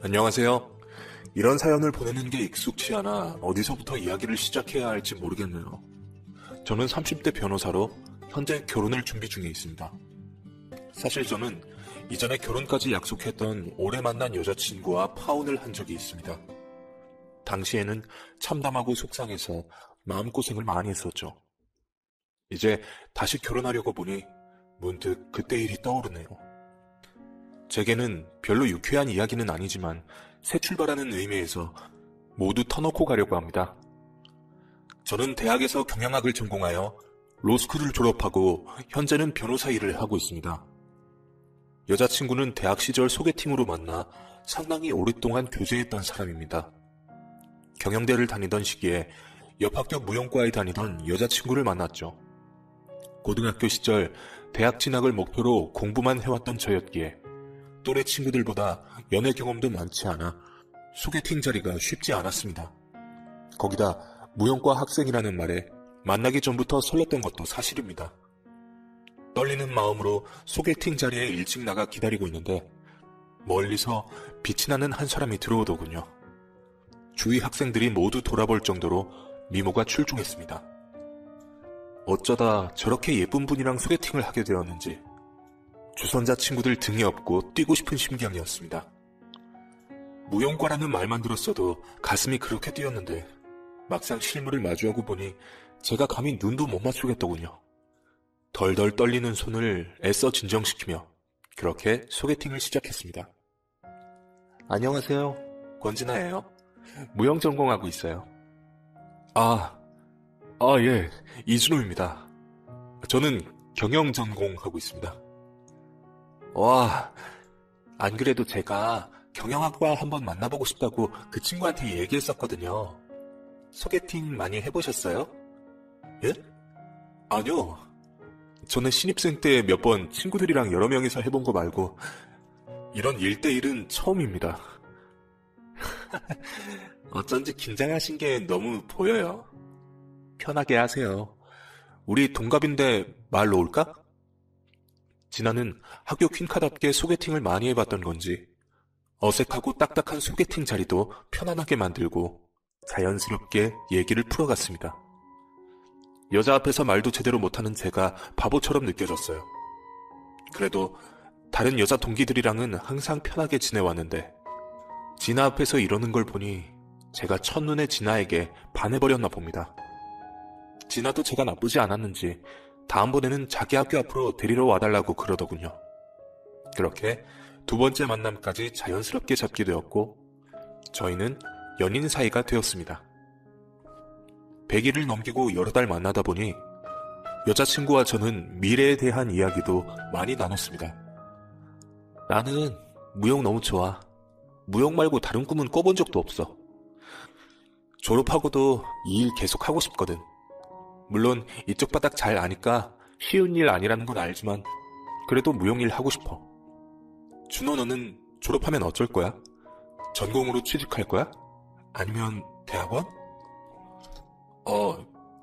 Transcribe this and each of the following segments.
안녕하세요. 이런 사연을 보내는 게 익숙치 않아 어디서부터 이야기를 시작해야 할지 모르겠네요. 저는 30대 변호사로 현재 결혼을 준비 중에 있습니다. 사실 저는 이전에 결혼까지 약속했던 오래 만난 여자친구와 파혼을 한 적이 있습니다. 당시에는 참담하고 속상해서 마음고생을 많이 했었죠. 이제 다시 결혼하려고 보니 문득 그때 일이 떠오르네요. 제게는 별로 유쾌한 이야기는 아니지만 새 출발하는 의미에서 모두 터놓고 가려고 합니다. 저는 대학에서 경영학을 전공하여 로스쿨을 졸업하고 현재는 변호사 일을 하고 있습니다. 여자친구는 대학 시절 소개팅으로 만나 상당히 오랫동안 교제했던 사람입니다. 경영대를 다니던 시기에 옆 학교 무용과에 다니던 여자친구를 만났죠. 고등학교 시절 대학 진학을 목표로 공부만 해왔던 저였기에 또래 친구들보다 연애 경험도 많지 않아 소개팅 자리가 쉽지 않았습니다. 거기다 무용과 학생이라는 말에 만나기 전부터 설렜던 것도 사실입니다. 떨리는 마음으로 소개팅 자리에 일찍 나가 기다리고 있는데 멀리서 빛이 나는 한 사람이 들어오더군요. 주위 학생들이 모두 돌아볼 정도로 미모가 출중했습니다. 어쩌다 저렇게 예쁜 분이랑 소개팅을 하게 되었는지 주선자 친구들 등에 업고 뛰고 싶은 심경이었습니다. 무용과라는 말만 들었어도 가슴이 그렇게 뛰었는데 막상 실물을 마주하고 보니 제가 감히 눈도 못 맞추겠더군요. 덜덜 떨리는 손을 애써 진정시키며 그렇게 소개팅을 시작했습니다. 안녕하세요. 권진아예요. 무용 전공하고 있어요. 예. 이준호입니다. 저는 경영 전공하고 있습니다. 와, 안 그래도 제가 경영학과 한번 만나보고 싶다고 그 친구한테 얘기했었거든요. 소개팅 많이 해보셨어요? 예? 아니요. 저는 신입생 때 몇 번 친구들이랑 여러 명이서 해본 거 말고 이런 1대1은 처음입니다. 어쩐지 긴장하신 게 너무 보여요. 편하게 하세요. 우리 동갑인데 말 놓을까? 진아는 학교 퀸카답게 소개팅을 많이 해봤던 건지 어색하고 딱딱한 소개팅 자리도 편안하게 만들고 자연스럽게 얘기를 풀어갔습니다. 여자 앞에서 말도 제대로 못하는 제가 바보처럼 느껴졌어요. 그래도 다른 여자 동기들이랑은 항상 편하게 지내왔는데 진아 앞에서 이러는 걸 보니 제가 첫눈에 진아에게 반해버렸나 봅니다. 진아도 제가 나쁘지 않았는지 다음번에는 자기 학교 앞으로 데리러 와달라고 그러더군요. 그렇게 두 번째 만남까지 자연스럽게 잡게 되었고 저희는 연인 사이가 되었습니다. 100일을 넘기고 여러 달 만나다 보니 여자친구와 저는 미래에 대한 이야기도 많이 나눴습니다. 나는 무용 너무 좋아. 무용 말고 다른 꿈은 꿔본 적도 없어. 졸업하고도 이 일 계속 하고 싶거든. 물론 이쪽 바닥 잘 아니까 쉬운 일 아니라는 건 알지만 그래도 무용일 하고 싶어. 준호, 너는 졸업하면 어쩔 거야? 전공으로 취직할 거야? 아니면 대학원?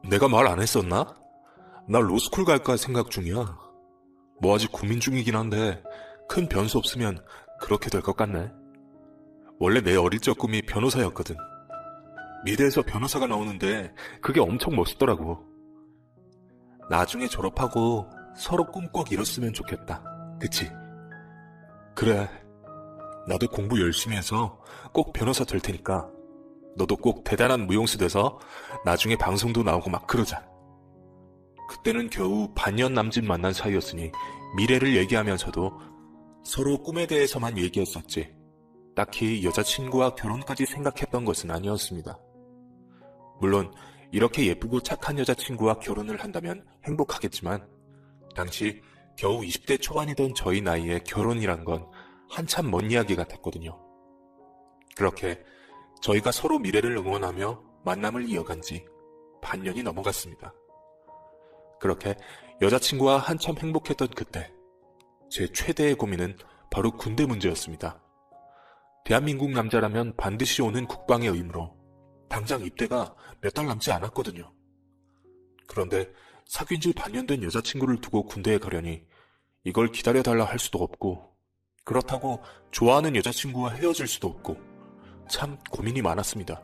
내가 말 안 했었나? 나 로스쿨 갈까 생각 중이야. 뭐 아직 고민 중이긴 한데 큰 변수 없으면 그렇게 될 것 같네. 원래 내 어릴 적 꿈이 변호사였거든. 미대에서 변호사가 나오는데 그게 엄청 멋있더라고. 나중에 졸업하고 서로 꿈 꼭 이뤘으면 좋겠다. 그치? 그래. 나도 공부 열심히 해서 꼭 변호사 될 테니까 너도 꼭 대단한 무용수 돼서 나중에 방송도 나오고 막 그러자. 그때는 겨우 반년 남짓 만난 사이였으니 미래를 얘기하면서도 서로 꿈에 대해서만 얘기했었지 딱히 여자친구와 결혼까지 생각했던 것은 아니었습니다. 물론 이렇게 예쁘고 착한 여자친구와 결혼을 한다면 행복하겠지만 당시 겨우 20대 초반이던 저희 나이에 결혼이란 건 한참 먼 이야기 같았거든요. 그렇게 저희가 서로 미래를 응원하며 만남을 이어간 지 반년이 넘어갔습니다. 그렇게 여자친구와 한참 행복했던 그때 제 최대의 고민은 바로 군대 문제였습니다. 대한민국 남자라면 반드시 오는 국방의 의무로 당장 입대가 몇 달 남지 않았거든요. 그런데 사귄 지 반년 된 여자친구를 두고 군대에 가려니 이걸 기다려달라 할 수도 없고 그렇다고 좋아하는 여자친구와 헤어질 수도 없고 참 고민이 많았습니다.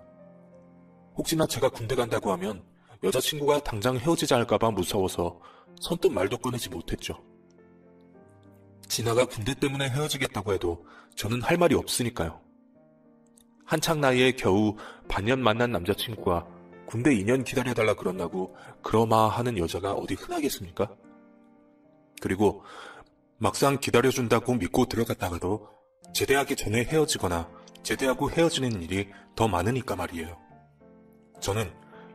혹시나 제가 군대 간다고 하면 여자친구가 당장 헤어지자 할까봐 무서워서 선뜻 말도 꺼내지 못했죠. 진아가 군대 때문에 헤어지겠다고 해도 저는 할 말이 없으니까요. 한창 나이에 겨우 반년 만난 남자친구가 군대 2년 기다려달라 그런다고 그러마하는 여자가 어디 흔하겠습니까? 그리고 막상 기다려준다고 믿고 들어갔다가도 제대하기 전에 헤어지거나 제대하고 헤어지는 일이 더 많으니까 말이에요. 저는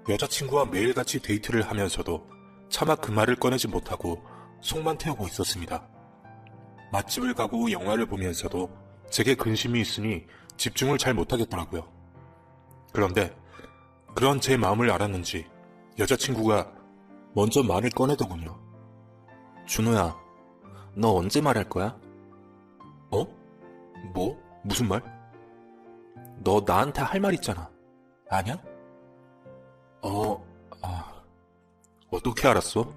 여자친구와 매일같이 데이트를 하면서도 차마 그 말을 꺼내지 못하고 속만 태우고 있었습니다. 맛집을 가고 영화를 보면서도 제게 근심이 있으니 집중을 잘 못하겠더라고요. 그런데 그런 제 마음을 알았는지 여자친구가 먼저 말을 꺼내더군요. 준호야, 너 언제 말할 거야? 어? 뭐? 무슨 말? 너 나한테 할 말 있잖아. 아냐? 어떻게 알았어?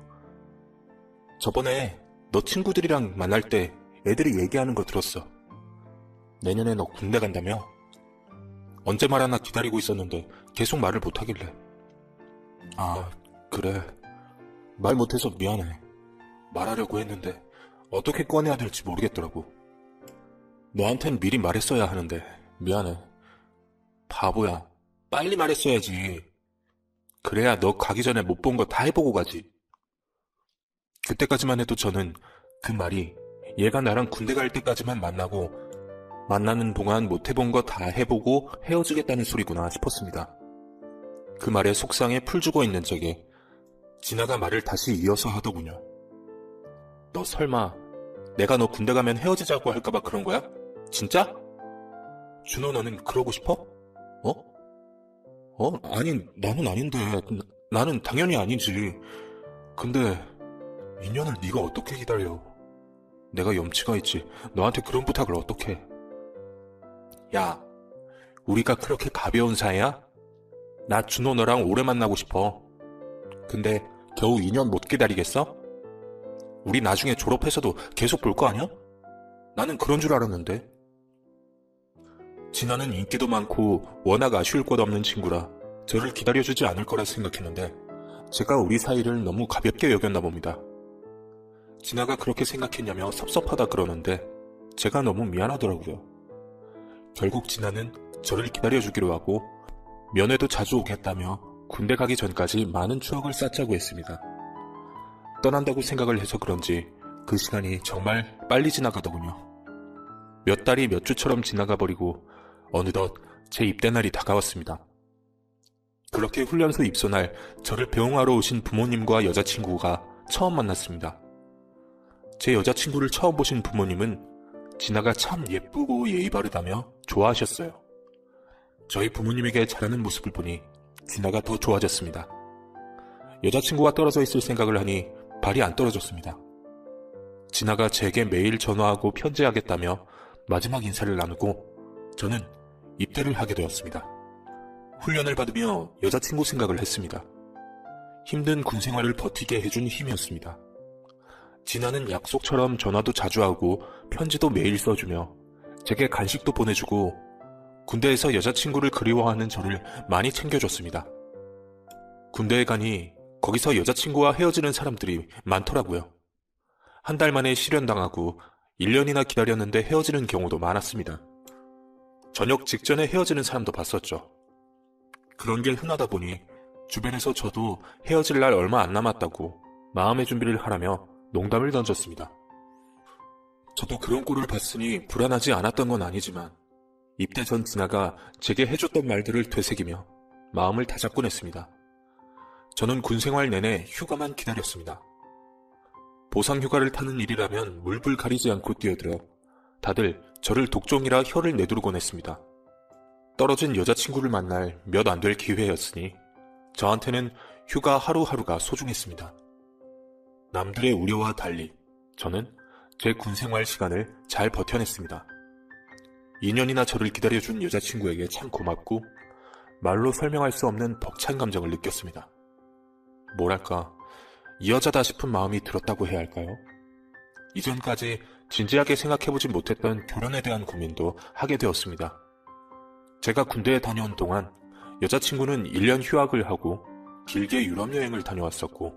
저번에 너 친구들이랑 만날 때 애들이 얘기하는 거 들었어. 내년에 너 군대 간다며? 언제 말하나 기다리고 있었는데 계속 말을 못하길래. 아, 그래. 말 못해서 미안해. 말하려고 했는데 어떻게 꺼내야 될지 모르겠더라고. 너한텐 미리 말했어야 하는데 미안해. 바보야. 빨리 말했어야지. 그래야 너 가기 전에 못 본 거 다 해보고 가지. 그때까지만 해도 저는 그 말이 얘가 나랑 군대 갈 때까지만 만나고 만나는 동안 못 해본 거 다 해보고 헤어지겠다는 소리구나 싶었습니다. 그 말에 속상해 풀죽어 있는 적에 진아가 말을 다시 이어서 하더군요. 너 설마 내가 너 군대 가면 헤어지자고 할까봐 그런 거야? 진짜? 준호 너는 그러고 싶어? 아니 나는 아닌데. 나는 당연히 아니지. 근데 2년을 네가 어떻게 기다려. 내가 염치가 있지 너한테 그런 부탁을 어떻게 해. 야, 우리가 그렇게 가벼운 사이야? 나 준호 너랑 오래 만나고 싶어. 근데 겨우 2년 못 기다리겠어? 우리 나중에 졸업해서도 계속 볼 거 아니야? 나는 그런 줄 알았는데. 진아는 인기도 많고 워낙 아쉬울 것 없는 친구라 저를 기다려주지 않을 거라 생각했는데 제가 우리 사이를 너무 가볍게 여겼나 봅니다. 진아가 그렇게 생각했냐며 섭섭하다 그러는데 제가 너무 미안하더라고요. 결국 진아는 저를 기다려주기로 하고 면회도 자주 오겠다며 군대 가기 전까지 많은 추억을 쌓자고 했습니다. 떠난다고 생각을 해서 그런지 그 시간이 정말 빨리 지나가더군요. 몇 달이 몇 주처럼 지나가 버리고 어느덧 제 입대 날이 다가왔습니다. 그렇게 훈련소 입소 날 저를 배웅하러 오신 부모님과 여자친구가 처음 만났습니다. 제 여자친구를 처음 보신 부모님은 진아가 참 예쁘고 예의 바르다며 좋아하셨어요. 저희 부모님에게 잘하는 모습을 보니 진아가 더 좋아졌습니다. 여자친구가 떨어져 있을 생각을 하니 발이 안 떨어졌습니다. 진아가 제게 매일 전화하고 편지하겠다며 마지막 인사를 나누고 저는 입대를 하게 되었습니다. 훈련을 받으며 여자친구 생각을 했습니다. 힘든 군 생활을 버티게 해준 힘이었습니다. 진아는 약속처럼 전화도 자주 하고 편지도 매일 써주며 제게 간식도 보내주고 군대에서 여자친구를 그리워하는 저를 많이 챙겨줬습니다. 군대에 가니 거기서 여자친구와 헤어지는 사람들이 많더라고요. 한 달 만에 실연당하고 1년이나 기다렸는데 헤어지는 경우도 많았습니다. 전역 직전에 헤어지는 사람도 봤었죠. 그런 게 흔하다 보니 주변에서 저도 헤어질 날 얼마 안 남았다고 마음의 준비를 하라며 농담을 던졌습니다. 저도 그런 꼴을 봤으니 불안하지 않았던 건 아니지만 입대 전 진아가 제게 해줬던 말들을 되새기며 마음을 다잡곤 했습니다. 저는 군생활 내내 휴가만 기다렸습니다. 보상휴가를 타는 일이라면 물불 가리지 않고 뛰어들어 다들 저를 독종이라 혀를 내두르곤 했습니다. 떨어진 여자친구를 만날 몇 안 될 기회였으니 저한테는 휴가 하루하루가 소중했습니다. 남들의 우려와 달리 저는 제 군생활 시간을 잘 버텨냈습니다. 2년이나 저를 기다려준 여자친구에게 참 고맙고 말로 설명할 수 없는 벅찬 감정을 느꼈습니다. 뭐랄까, 이 여자다 싶은 마음이 들었다고 해야 할까요? 이전까지 진지하게 생각해보지 못했던 결혼에 대한 고민도 하게 되었습니다. 제가 군대에 다녀온 동안 여자친구는 1년 휴학을 하고 길게 유럽 여행을 다녀왔었고,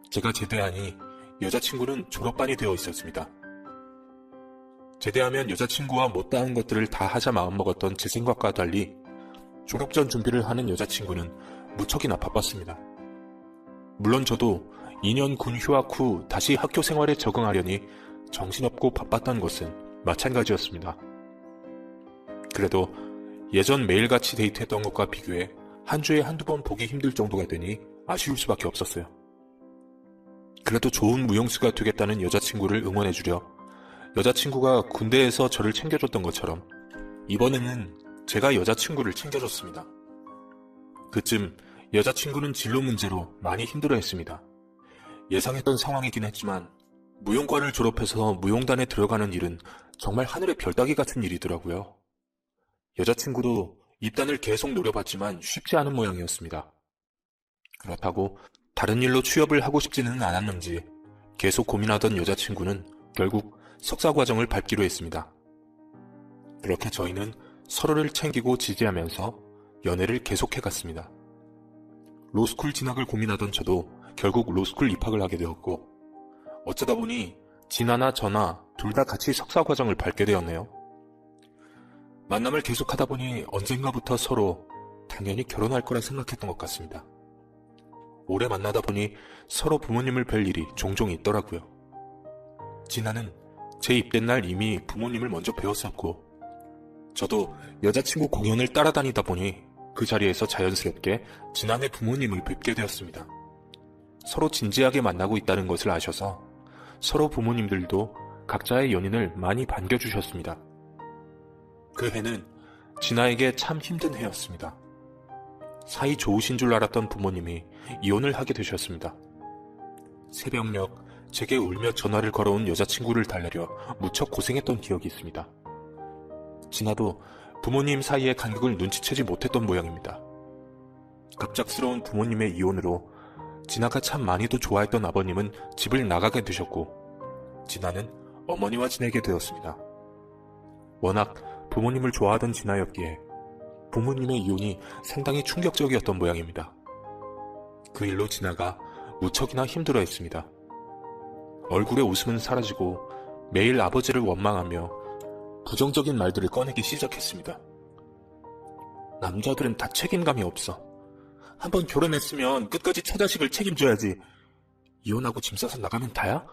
제가 제대하니 여자친구는 졸업반이 되어 있었습니다. 제대하면 여자친구와 못다한 것들을 다 하자 마음먹었던 제 생각과 달리 졸업 전 준비를 하는 여자친구는 무척이나 바빴습니다. 물론 저도 2년 군 휴학 후 다시 학교 생활에 적응하려니 정신없고 바빴던 것은 마찬가지였습니다. 그래도 예전 매일같이 데이트했던 것과 비교해 한 주에 한두 번 보기 힘들 정도가 되니 아쉬울 수밖에 없었어요. 그래도 좋은 무용수가 되겠다는 여자친구를 응원해주려 여자친구가 군대에서 저를 챙겨줬던 것처럼 이번에는 제가 여자친구를 챙겨줬습니다. 그쯤 여자친구는 진로 문제로 많이 힘들어했습니다. 예상했던 상황이긴 했지만 무용과를 졸업해서 무용단에 들어가는 일은 정말 하늘의 별 따기 같은 일이더라고요. 여자친구도 입단을 계속 노려봤지만 쉽지 않은 모양이었습니다. 그렇다고 다른 일로 취업을 하고 싶지는 않았는지 계속 고민하던 여자친구는 결국 석사 과정을 밟기로 했습니다. 그렇게 저희는 서로를 챙기고 지지하면서 연애를 계속해갔습니다. 로스쿨 진학을 고민하던 저도 결국 로스쿨 입학을 하게 되었고, 어쩌다 보니 진아나 저나 둘 다 같이 석사 과정을 밟게 되었네요. 만남을 계속하다 보니 언젠가부터 서로 당연히 결혼할 거라 생각했던 것 같습니다. 오래 만나다 보니 서로 부모님을 뵐 일이 종종 있더라고요. 진아는 제 입된 날 이미 부모님을 먼저 뵈었었고, 저도 여자친구 공연을 따라다니다 보니 그 자리에서 자연스럽게 진아네 부모님을 뵙게 되었습니다. 서로 진지하게 만나고 있다는 것을 아셔서 서로 부모님들도 각자의 연인을 많이 반겨주셨습니다. 그 해는 진아에게 참 힘든 해였습니다. 사이 좋으신 줄 알았던 부모님이 이혼을 하게 되셨습니다. 새벽녘 제게 울며 전화를 걸어온 여자친구를 달래려 무척 고생했던 기억이 있습니다. 진아도 부모님 사이의 간극을 눈치채지 못했던 모양입니다. 갑작스러운 부모님의 이혼으로 진아가 참 많이도 좋아했던 아버님은 집을 나가게 되셨고, 진아는 어머니와 지내게 되었습니다. 워낙 부모님을 좋아하던 진아였기에 부모님의 이혼이 상당히 충격적이었던 모양입니다. 그 일로 진아가 무척이나 힘들어했습니다. 얼굴에 웃음은 사라지고 매일 아버지를 원망하며 부정적인 말들을 꺼내기 시작했습니다. 남자들은 다 책임감이 없어. 한번 결혼했으면 끝까지 처자식을 책임져야지. 이혼하고 짐 싸서 나가면 다야?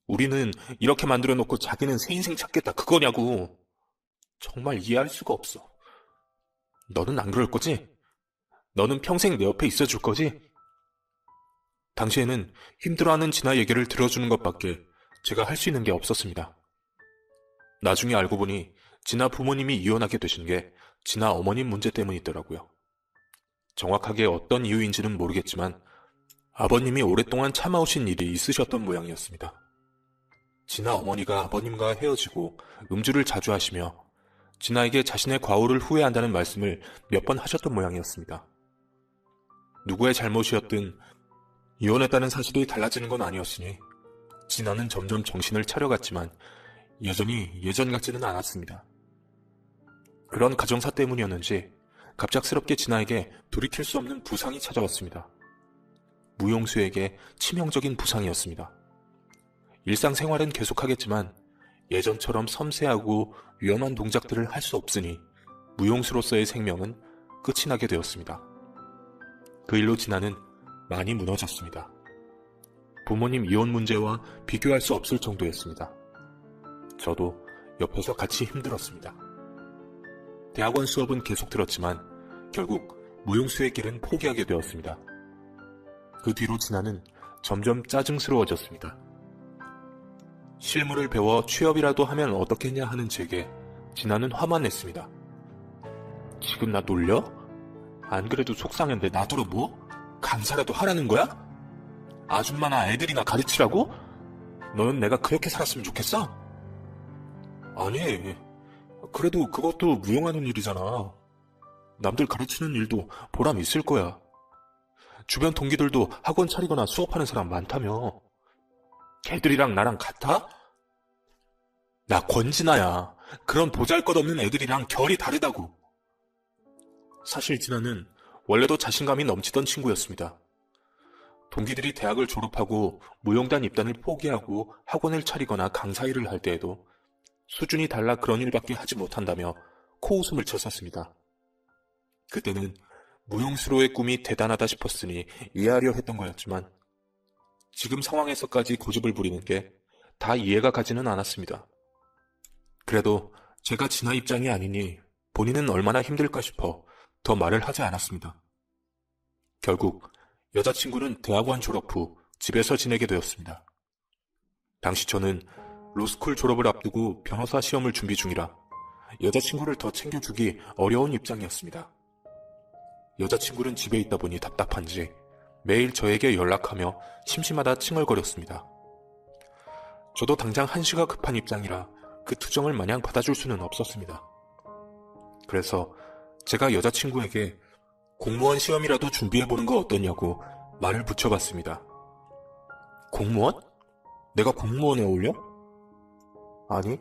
우리는 이렇게 만들어 놓고 자기는 새 인생 찾겠다 그거냐고. 정말 이해할 수가 없어. 너는 안 그럴 거지? 너는 평생 내 옆에 있어줄 거지? 당시에는 힘들어하는 진아 얘기를 들어주는 것밖에 제가 할 수 있는 게 없었습니다. 나중에 알고 보니 진아 부모님이 이혼하게 되신 게 진아 어머님 문제 때문이더라고요. 정확하게 어떤 이유인지는 모르겠지만 아버님이 오랫동안 참아오신 일이 있으셨던 모양이었습니다. 진아 어머니가 아버님과 헤어지고 음주를 자주 하시며 진아에게 자신의 과오를 후회한다는 말씀을 몇 번 하셨던 모양이었습니다. 누구의 잘못이었든 이혼했다는 사실이 달라지는 건 아니었으니 진아는 점점 정신을 차려갔지만 여전히 예전 같지는 않았습니다. 그런 가정사 때문이었는지 갑작스럽게 진아에게 돌이킬 수 없는 부상이 찾아왔습니다. 무용수에게 치명적인 부상이었습니다. 일상생활은 계속하겠지만 예전처럼 섬세하고 위험한 동작들을 할 수 없으니 무용수로서의 생명은 끝이 나게 되었습니다. 그 일로 진아는 많이 무너졌습니다. 부모님 이혼 문제와 비교할 수 없을 정도였습니다. 저도 옆에서 같이 힘들었습니다. 대학원 수업은 계속 들었지만 결국 무용수의 길은 포기하게 되었습니다. 그 뒤로 진아는 점점 짜증스러워졌습니다. 실무를 배워 취업이라도 하면 어떻겠냐 하는 제게 진아는 화만 냈습니다. 지금 나 놀려? 안 그래도 속상한데 나더러 뭐? 강사라도 하라는 거야? 아줌마나 애들이나 가르치라고? 너는 내가 그렇게 살았으면 좋겠어? 아니, 그래도 그것도 무용하는 일이잖아. 남들 가르치는 일도 보람 있을 거야. 주변 동기들도 학원 차리거나 수업하는 사람 많다며. 걔들이랑 나랑 같아? 나 권진아야. 그런 보잘것없는 애들이랑 결이 다르다고. 사실 진아는 원래도 자신감이 넘치던 친구였습니다. 동기들이 대학을 졸업하고 무용단 입단을 포기하고 학원을 차리거나 강사 일을 할 때에도 수준이 달라 그런 일밖에 하지 못한다며 코웃음을 쳤었습니다. 그때는 무용수로의 꿈이 대단하다 싶었으니 이해하려 했던 거였지만 지금 상황에서까지 고집을 부리는 게 다 이해가 가지는 않았습니다. 그래도 제가 진아 입장이 아니니 본인은 얼마나 힘들까 싶어 더 말을 하지 않았습니다. 결국 여자친구는 대학원 졸업 후 집에서 지내게 되었습니다. 당시 저는 로스쿨 졸업을 앞두고 변호사 시험을 준비 중이라 여자친구를 더 챙겨주기 어려운 입장이었습니다. 여자친구는 집에 있다 보니 답답한지 매일 저에게 연락하며 심심하다 칭얼거렸습니다. 저도 당장 한시가 급한 입장이라 그 투정을 마냥 받아줄 수는 없었습니다. 그래서 제가 여자친구에게 공무원 시험이라도 준비해보는 거 어떠냐고 말을 붙여봤습니다. 공무원? 내가 공무원에 어울려? 아니,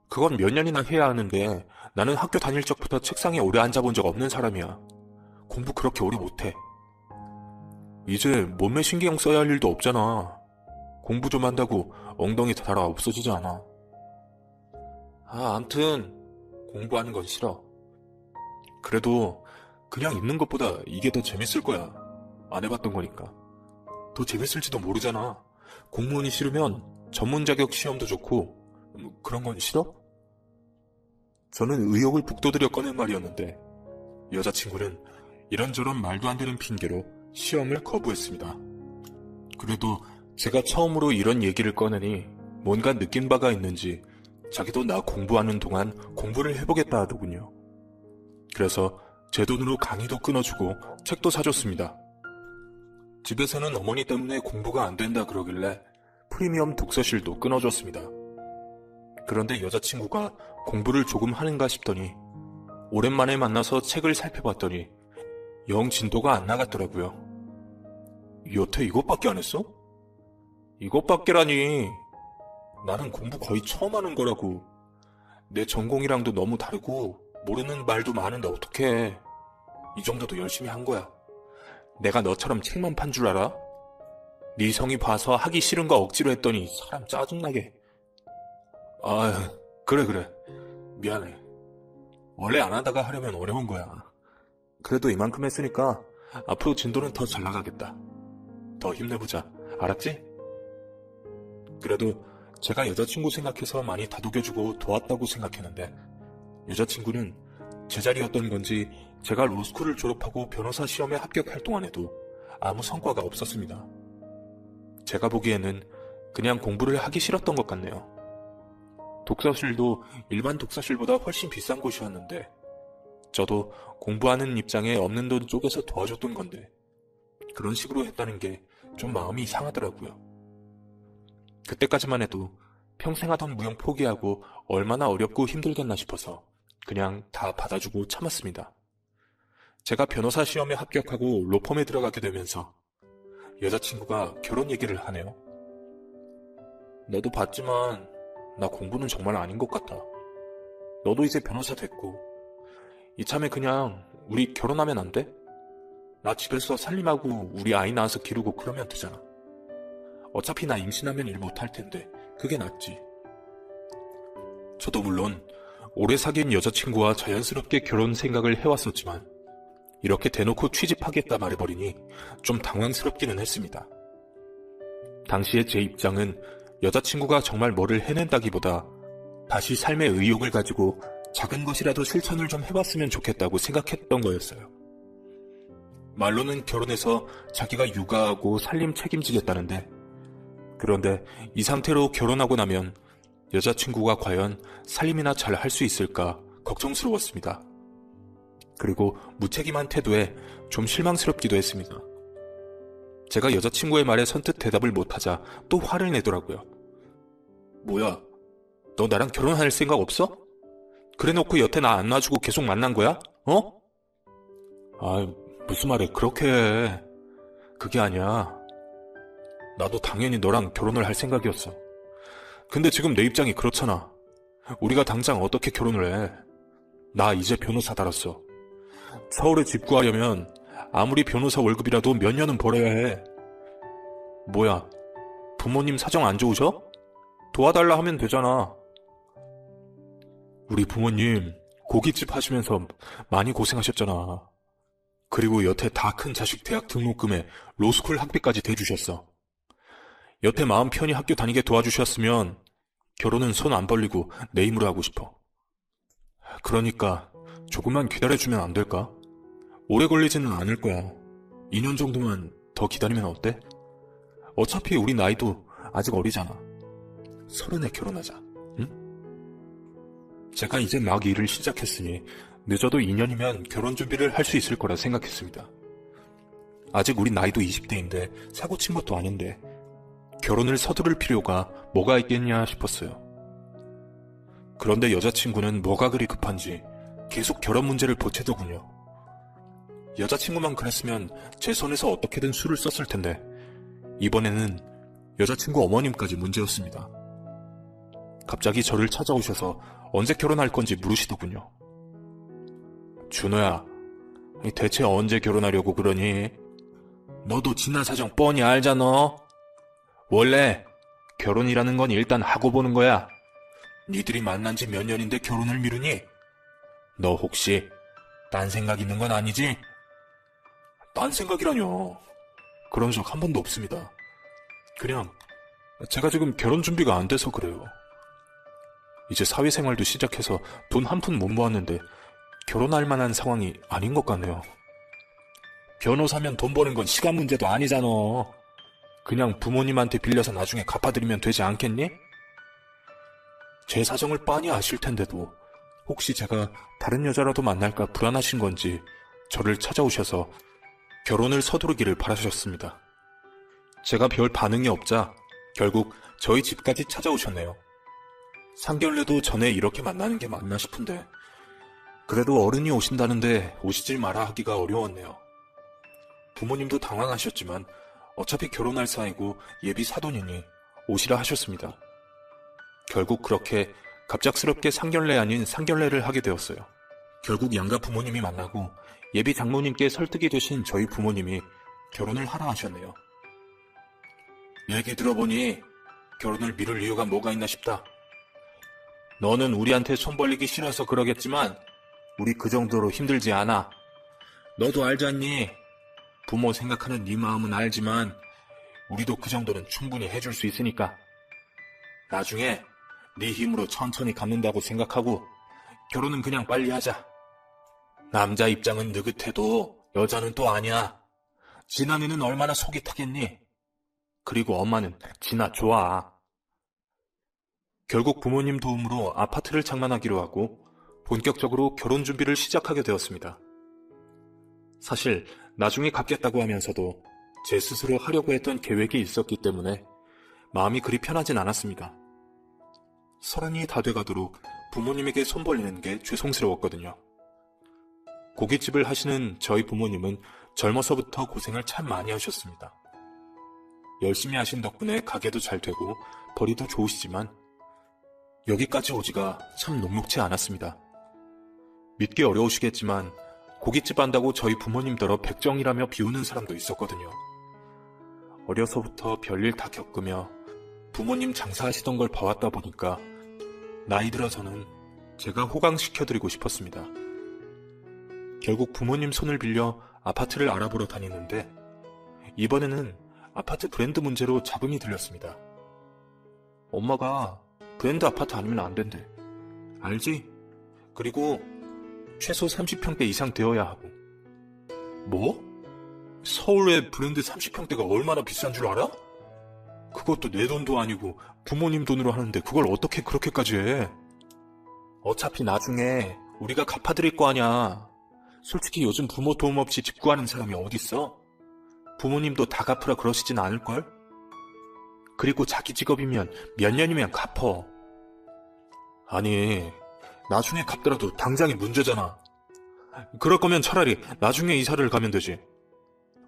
그건 몇 년이나 해야 하는데 나는 학교 다닐 적부터 책상에 오래 앉아본 적 없는 사람이야. 공부 그렇게 오래 못해. 이제 몸매 신경 써야 할 일도 없잖아. 공부 좀 한다고 엉덩이 달아 없어지지 않아. 암튼 공부하는 건 싫어. 그래도 그냥 있는 것보다 이게 더 재밌을 거야. 안 해봤던 거니까. 더 재밌을지도 모르잖아. 공무원이 싫으면 전문 자격 시험도 좋고 그런 건 싫어? 저는 의욕을 북돋으려 꺼낸 말이었는데 여자친구는 이런저런 말도 안 되는 핑계로 시험을 거부했습니다. 그래도 제가 처음으로 이런 얘기를 꺼내니 뭔가 느낀 바가 있는지 자기도 나 공부하는 동안 공부를 해보겠다 하더군요. 그래서 제 돈으로 강의도 끊어주고 책도 사줬습니다. 집에서는 어머니 때문에 공부가 안 된다 그러길래 프리미엄 독서실도 끊어줬습니다. 그런데 여자친구가 공부를 조금 하는가 싶더니 오랜만에 만나서 책을 살펴봤더니 영 진도가 안 나갔더라고요. 여태 이것밖에 안 했어? 이것밖에라니. 나는 공부 거의 처음 하는 거라고. 내 전공이랑도 너무 다르고 모르는 말도 많은데 어떡해. 이 정도도 열심히 한 거야. 내가 너처럼 책만 판 줄 알아? 네 성이 봐서 하기 싫은 거 억지로 했더니 사람 짜증나게. 그래. 미안해. 원래 안 하다가 하려면 어려운 거야. 그래도 이만큼 했으니까 앞으로 진도는 더 잘 나가겠다. 더 힘내보자. 알았지? 그래도 제가 여자친구 생각해서 많이 다독여주고 도왔다고 생각했는데 여자친구는 제자리였던 건지 제가 로스쿨을 졸업하고 변호사 시험에 합격할 동안에도 아무 성과가 없었습니다. 제가 보기에는 그냥 공부를 하기 싫었던 것 같네요. 독서실도 일반 독서실보다 훨씬 비싼 곳이었는데 저도 공부하는 입장에 없는 돈 쪼개서 도와줬던 건데 그런 식으로 했다는 게 좀 마음이 상하더라고요. 그때까지만 해도 평생 하던 무용 포기하고 얼마나 어렵고 힘들겠나 싶어서 그냥 다 받아주고 참았습니다. 제가 변호사 시험에 합격하고 로펌에 들어가게 되면서 여자친구가 결혼 얘기를 하네요. 너도 봤지만 나 공부는 정말 아닌 것 같아. 너도 이제 변호사 됐고 이참에 그냥 우리 결혼하면 안 돼? 나 집에서 살림하고 우리 아이 낳아서 기르고 그러면 되잖아. 어차피 나 임신하면 일 못할 텐데 그게 낫지. 저도 물론 오래 사귄 여자친구와 자연스럽게 결혼 생각을 해왔었지만 이렇게 대놓고 취직하겠다 말해버리니 좀 당황스럽기는 했습니다. 당시에 제 입장은 여자친구가 정말 뭐를 해낸다기보다 다시 삶의 의욕을 가지고 작은 것이라도 실천을 좀 해봤으면 좋겠다고 생각했던 거였어요. 말로는 결혼해서 자기가 육아하고 살림 책임지겠다는데 그런데 이 상태로 결혼하고 나면 여자친구가 과연 살림이나 잘 할 수 있을까 걱정스러웠습니다. 그리고 무책임한 태도에 좀 실망스럽기도 했습니다. 제가 여자친구의 말에 선뜻 대답을 못하자 또 화를 내더라고요. 뭐야, 너 나랑 결혼할 생각 없어? 그래놓고 여태 나 안 놔주고 계속 만난 거야? 어? 무슨 말해 그렇게 해. 그게 아니야. 나도 당연히 너랑 결혼을 할 생각이었어. 근데 지금 내 입장이 그렇잖아. 우리가 당장 어떻게 결혼을 해? 나 이제 변호사 달았어. 서울에 집 구하려면 아무리 변호사 월급이라도 몇 년은 벌어야 해. 뭐야, 부모님 사정 안 좋으셔? 도와달라 하면 되잖아. 우리 부모님 고깃집 하시면서 많이 고생하셨잖아. 그리고 여태 다 큰 자식 대학 등록금에 로스쿨 학비까지 대주셨어. 여태 마음 편히 학교 다니게 도와주셨으면 결혼은 손 안 벌리고 내 힘으로 하고 싶어. 그러니까 조금만 기다려주면 안 될까? 오래 걸리지는 않을 거야. 2년 정도만 더 기다리면 어때? 어차피 우리 나이도 아직 어리잖아. 30에 결혼하자. 응? 제가 이제 막 일을 시작했으니 늦어도 2년이면 결혼 준비를 할 수 있을 거라 생각했습니다. 아직 우리 나이도 20대인데 사고 친 것도 아닌데 결혼을 서두를 필요가 뭐가 있겠냐 싶었어요. 그런데 여자친구는 뭐가 그리 급한지 계속 결혼 문제를 보채더군요. 여자친구만 그랬으면 제 손에서 어떻게든 수를 썼을 텐데 이번에는 여자친구 어머님까지 문제였습니다. 갑자기 저를 찾아오셔서 언제 결혼할 건지 물으시더군요. 준호야, 대체 언제 결혼하려고 그러니? 너도 지난 사정 뻔히 알잖아. 원래 결혼이라는 건 일단 하고 보는 거야. 니들이 만난 지 몇 년인데 결혼을 미루니? 너 혹시 딴 생각 있는 건 아니지? 딴 생각이라뇨. 그런 적 한 번도 없습니다. 그냥 제가 지금 결혼 준비가 안 돼서 그래요. 이제 사회생활도 시작해서 돈 한 푼 못 모았는데 결혼할 만한 상황이 아닌 것 같네요. 변호사면 돈 버는 건 시간 문제도 아니잖아. 그냥 부모님한테 빌려서 나중에 갚아드리면 되지 않겠니? 제 사정을 빤히 아실 텐데도 혹시 제가 다른 여자라도 만날까 불안하신 건지 저를 찾아오셔서 결혼을 서두르기를 바라셨습니다. 제가 별 반응이 없자 결국 저희 집까지 찾아오셨네요. 상견례도 전에 이렇게 만나는 게 맞나 싶은데 그래도 어른이 오신다는데 오시질 마라 하기가 어려웠네요. 부모님도 당황하셨지만 어차피 결혼할 사이고 예비 사돈이니 오시라 하셨습니다. 결국 그렇게 갑작스럽게 상견례 아닌 상견례를 하게 되었어요. 결국 양가 부모님이 만나고 예비 장모님께 설득이 되신 저희 부모님이 결혼을 하라 하셨네요. 얘기 들어보니 결혼을 미룰 이유가 뭐가 있나 싶다. 너는 우리한테 손 벌리기 싫어서 그러겠지만 우리 그 정도로 힘들지 않아. 너도 알잖니? 부모 생각하는 네 마음은 알지만 우리도 그 정도는 충분히 해줄 수 있으니까. 나중에 네 힘으로 천천히 갚는다고 생각하고 결혼은 그냥 빨리 하자. 남자 입장은 느긋해도 여자는 또 아니야. 진아는 얼마나 속이 타겠니? 그리고 엄마는 진아 좋아. 결국 부모님 도움으로 아파트를 장만하기로 하고 본격적으로 결혼 준비를 시작하게 되었습니다. 사실 나중에 갚겠다고 하면서도 제 스스로 하려고 했던 계획이 있었기 때문에 마음이 그리 편하진 않았습니다. 30이 다 돼가도록 부모님에게 손 벌리는 게 죄송스러웠거든요. 고깃집을 하시는 저희 부모님은 젊어서부터 고생을 참 많이 하셨습니다. 열심히 하신 덕분에 가게도 잘 되고 벌이도 좋으시지만 여기까지 오지가 참 녹록지 않았습니다. 믿기 어려우시겠지만 고깃집 한다고 저희 부모님더러 백정이라며 비우는 사람도 있었거든요. 어려서부터 별일 다 겪으며 부모님 장사하시던 걸 봐왔다 보니까 나이 들어서는 제가 호강시켜드리고 싶었습니다. 결국 부모님 손을 빌려 아파트를 알아보러 다니는데 이번에는 아파트 브랜드 문제로 잡음이 들렸습니다. 엄마가 브랜드 아파트 아니면 안 된대. 알지? 그리고 최소 30평대 이상 되어야 하고. 뭐? 서울의 브랜드 30평대가 얼마나 비싼 줄 알아? 그것도 내 돈도 아니고 부모님 돈으로 하는데 그걸 어떻게 그렇게까지 해? 어차피 나중에 우리가 갚아드릴 거 아냐. 솔직히 요즘 부모 도움 없이 집 구하는 사람이 어딨어? 부모님도 다 갚으라 그러시진 않을걸? 그리고 자기 직업이면 몇 년이면 갚어. 아니, 나중에 갚더라도 당장이 문제잖아. 그럴 거면 차라리 나중에 이사를 가면 되지.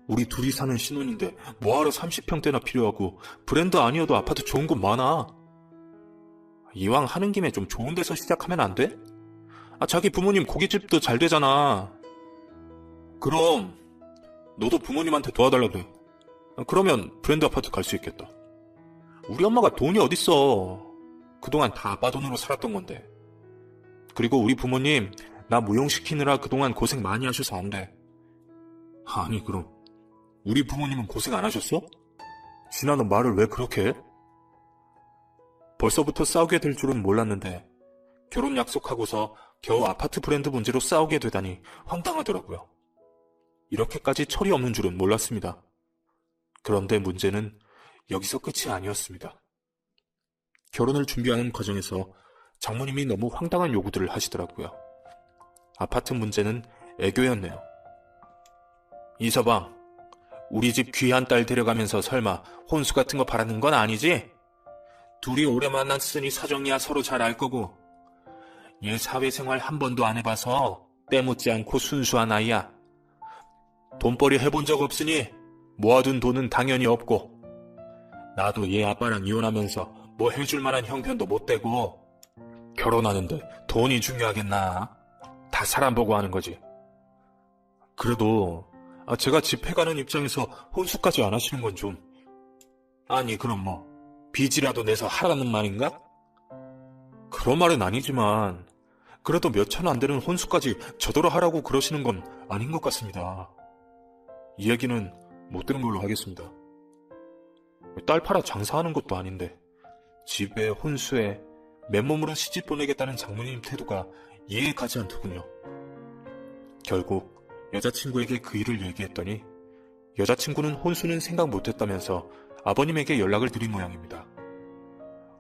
우리 둘이 사는 신혼인데 뭐하러 30평대나 필요하고 브랜드 아니어도 아파트 좋은 곳 많아. 이왕 하는 김에 좀 좋은 데서 시작하면 안 돼? 자기 부모님 고깃집도 잘 되잖아. 그럼 너도 부모님한테 도와달라 그래. 그러면 브랜드 아파트 갈 수 있겠다. 우리 엄마가 돈이 어딨어. 그동안 다 아빠 돈으로 살았던 건데. 그리고 우리 부모님 나 무용시키느라 그동안 고생 많이 하셔서 안 돼. 아니 그럼 우리 부모님은 고생 안 하셨어? 진아는 말을 왜 그렇게 해? 벌써부터 싸우게 될 줄은 몰랐는데 결혼 약속하고서 겨우 아파트 브랜드 문제로 싸우게 되다니 황당하더라고요. 이렇게까지 철이 없는 줄은 몰랐습니다. 그런데 문제는 여기서 끝이 아니었습니다. 결혼을 준비하는 과정에서 장모님이 너무 황당한 요구들을 하시더라고요. 아파트 문제는 애교였네요. 이서방, 우리 집 귀한 딸 데려가면서 설마 혼수 같은 거 바라는 건 아니지? 둘이 오래 만났으니 사정이야 서로 잘 알 거고. 얘 사회생활 한 번도 안 해봐서 때묻지 않고 순수한 아이야. 돈벌이 해본 적 없으니 모아둔 돈은 당연히 없고, 나도 얘 아빠랑 이혼하면서 뭐 해줄 만한 형편도 못 되고, 결혼하는데 돈이 중요하겠나? 다 사람 보고 하는 거지. 그래도 제가 집해가는 입장에서 혼수까지 안 하시는 건 좀... 아니 그럼 뭐 빚이라도 내서 하라는 말인가? 그런 말은 아니지만 그래도 몇천 안 되는 혼수까지 저더러 하라고 그러시는 건 아닌 것 같습니다. 이 얘기는 못 들은 걸로 하겠습니다. 딸 팔아 장사하는 것도 아닌데 집에 혼수에 맨몸으로 시집 보내겠다는 장모님 태도가 이해에 가지 않더군요. 결국 여자친구에게 그 일을 얘기했더니 여자친구는 혼수는 생각 못했다면서 아버님에게 연락을 드린 모양입니다.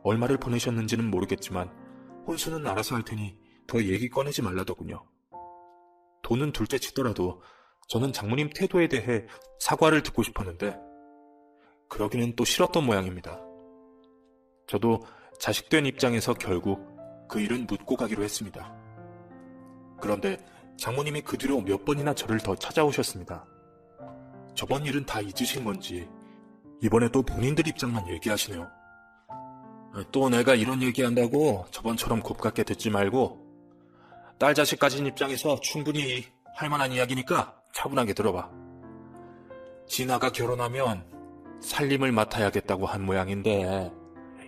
얼마를 보내셨는지는 모르겠지만 혼수는 알아서 할 테니 더 얘기 꺼내지 말라더군요. 돈은 둘째 치더라도 저는 장모님 태도에 대해 사과를 듣고 싶었는데 그러기는 또 싫었던 모양입니다. 저도 자식된 입장에서 결국 그 일은 묻고 가기로 했습니다. 그런데 장모님이 그 뒤로 몇 번이나 저를 더 찾아오셨습니다. 저번 일은 다 잊으신 건지 이번에 또 본인들 입장만 얘기하시네요. 또 내가 이런 얘기한다고 저번처럼 곱깝게 듣지 말고 딸 자식 가진 입장에서 충분히 할 만한 이야기니까 차분하게 들어봐. 진아가 결혼하면 살림을 맡아야겠다고 한 모양인데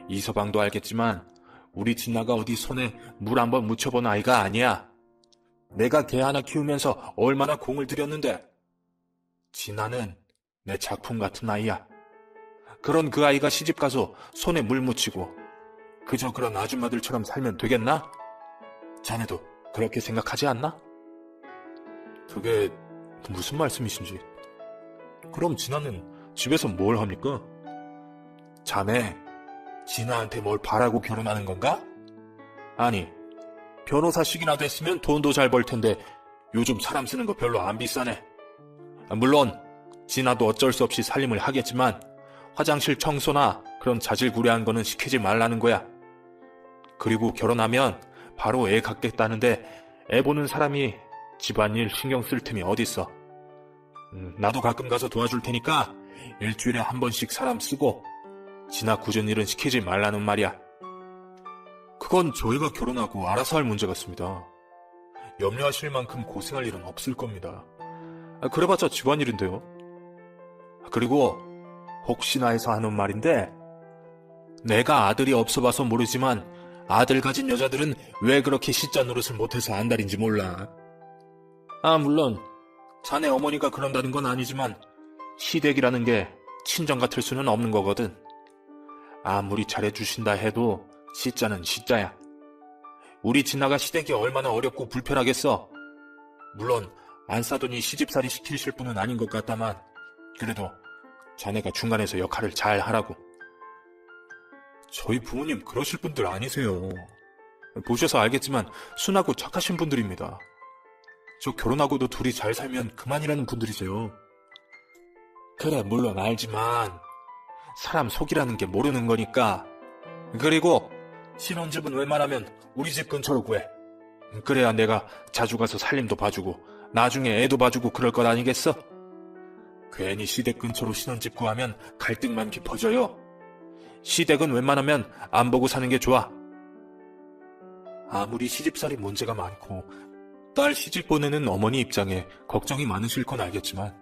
이서방도 알겠지만 우리 진아가 어디 손에 물 한번 묻혀본 아이가 아니야. 내가 개 하나 키우면서 얼마나 공을 들였는데. 진아는 내 작품 같은 아이야. 그런 그 아이가 시집가서 손에 물 묻히고 그저 그런 아줌마들처럼 살면 되겠나? 자네도 그렇게 생각하지 않나? 그게 무슨 말씀이신지. 그럼 진아는 집에서 뭘 합니까? 자네 진아한테 뭘 바라고 결혼하는 건가? 아니 변호사식이나 됐으면 돈도 잘 벌 텐데 요즘 사람 쓰는 거 별로 안 비싸네. 물론 진아도 어쩔 수 없이 살림을 하겠지만 화장실 청소나 그런 자질구레한 거는 시키지 말라는 거야. 그리고 결혼하면 바로 애 갖겠다는데 애 보는 사람이 집안일 신경 쓸 틈이 어딨어. 나도 가끔 가서 도와줄 테니까 일주일에 한 번씩 사람 쓰고 진아 굳은 일은 시키지 말라는 말이야. 그건 저희가 결혼하고 알아서 할 문제 같습니다. 염려하실 만큼 고생할 일은 없을 겁니다. 그래봤자 집안일인데요. 그리고 혹시나 해서 하는 말인데 내가 아들이 없어봐서 모르지만 아들 가진 여자들은 왜 그렇게 시자 노릇을 못해서 안달인지 몰라. 물론 자네 어머니가 그런다는 건 아니지만 시댁이라는 게 친정 같을 수는 없는 거거든. 아무리 잘해주신다 해도 시자는 시자야. 우리 진아가 시댁이 얼마나 어렵고 불편하겠어. 물론 안 싸더니 시집살이 시키실 분은 아닌 것 같다만 그래도 자네가 중간에서 역할을 잘 하라고. 저희 부모님 그러실 분들 아니세요. 보셔서 알겠지만 순하고 착하신 분들입니다. 저 결혼하고도 둘이 잘 살면 그만이라는 분들이세요. 그래 물론 알지만 사람 속이라는 게 모르는 거니까. 그리고 신혼집은 웬만하면 우리 집 근처로 구해. 그래야 내가 자주 가서 살림도 봐주고 나중에 애도 봐주고 그럴 것 아니겠어? 괜히 시댁 근처로 신혼집 구하면 갈등만 깊어져요. 시댁은 웬만하면 안 보고 사는 게 좋아. 아무리 시집살이 문제가 많고 딸 시집 보내는 어머니 입장에 걱정이 많으실 건 알겠지만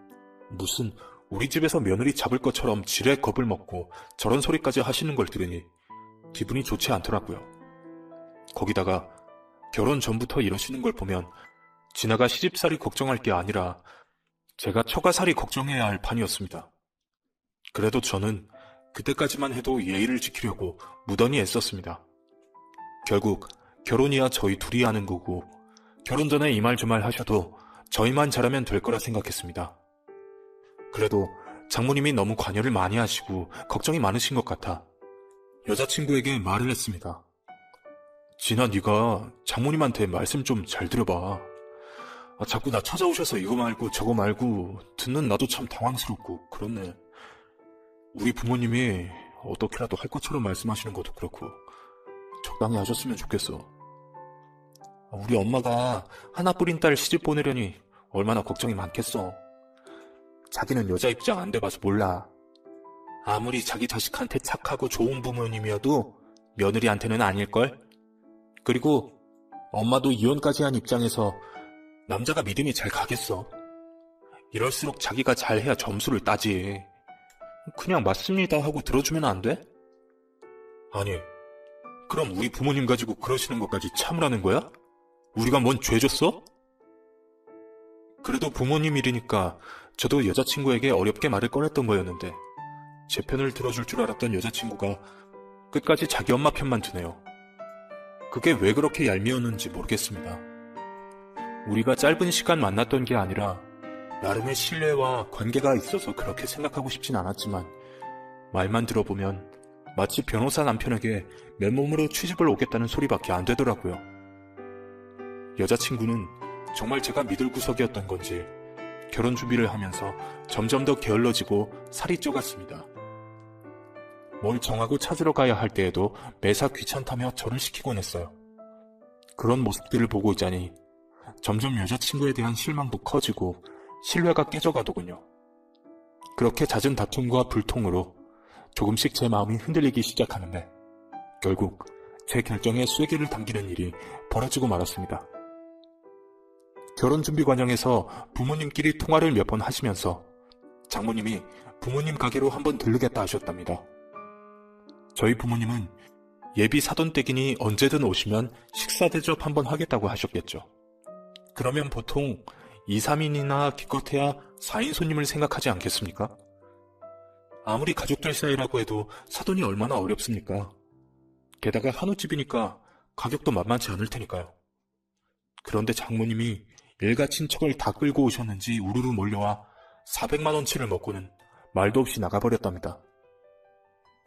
무슨 우리 집에서 며느리 잡을 것처럼 지레 겁을 먹고 저런 소리까지 하시는 걸 들으니 기분이 좋지 않더라고요. 거기다가 결혼 전부터 이러시는 걸 보면 진아가 시집살이 걱정할 게 아니라 제가 처가살이 걱정해야 할 판이었습니다. 그래도 저는 그때까지만 해도 예의를 지키려고 무던히 애썼습니다. 결국 결혼이야 저희 둘이 하는 거고 결혼 전에 이 말 저 말 하셔도 저희만 잘하면 될 거라 생각했습니다. 그래도 장모님이 너무 관여를 많이 하시고 걱정이 많으신 것 같아 여자친구에게 말을 했습니다. 진아, 네가 장모님한테 말씀 좀 잘 들어봐. 자꾸 나 찾아오셔서 이거 말고 저거 말고 듣는 나도 참 당황스럽고 그렇네. 우리 부모님이 어떻게라도 할 것처럼 말씀하시는 것도 그렇고 적당히 하셨으면 좋겠어. 우리 엄마가 하나뿐인 딸 시집 보내려니 얼마나 걱정이 많겠어. 자기는 여자 입장 안 돼봐서 몰라. 아무리 자기 자식한테 착하고 좋은 부모님이어도 며느리한테는 아닐걸? 그리고 엄마도 이혼까지 한 입장에서 남자가 믿음이 잘 가겠어. 이럴수록 자기가 잘해야 점수를 따지. 그냥 맞습니다 하고 들어주면 안 돼? 아니, 그럼 우리 부모님 가지고 그러시는 것까지 참으라는 거야? 우리가 뭔 죄 졌어? 그래도 부모님 일이니까 저도 여자친구에게 어렵게 말을 꺼냈던 거였는데 제 편을 들어줄 줄 알았던 여자친구가 끝까지 자기 엄마 편만 드네요. 그게 왜 그렇게 얄미웠는지 모르겠습니다. 우리가 짧은 시간 만났던 게 아니라 나름의 신뢰와 관계가 있어서 그렇게 생각하고 싶진 않았지만 말만 들어보면 마치 변호사 남편에게 맨몸으로 취집을 오겠다는 소리밖에 안 되더라고요. 여자친구는 정말 제가 믿을 구석이었던 건지 결혼 준비를 하면서 점점 더 게을러지고 살이 쪄갔습니다. 뭘 정하고 찾으러 가야 할 때에도 매사 귀찮다며 저를 시키곤 했어요. 그런 모습들을 보고 있자니 점점 여자친구에 대한 실망도 커지고 신뢰가 깨져가더군요. 그렇게 잦은 다툼과 불통으로 조금씩 제 마음이 흔들리기 시작하는데 결국 제 결정에 쐐기를 당기는 일이 벌어지고 말았습니다. 결혼 준비 과정에서 부모님끼리 통화를 몇 번 하시면서 장모님이 부모님 가게로 한번 들르겠다 하셨답니다. 저희 부모님은 예비 사돈댁이니 언제든 오시면 식사 대접 한번 하겠다고 하셨겠죠. 그러면 보통 2, 3인이나 기껏해야 4인 손님을 생각하지 않겠습니까? 아무리 가족들 사이라고 해도 사돈이 얼마나 어렵습니까? 게다가 한우집이니까 가격도 만만치 않을 테니까요. 그런데 장모님이 일가 친척을 다 끌고 오셨는지 우르르 몰려와 400만원치를 먹고는 말도 없이 나가버렸답니다.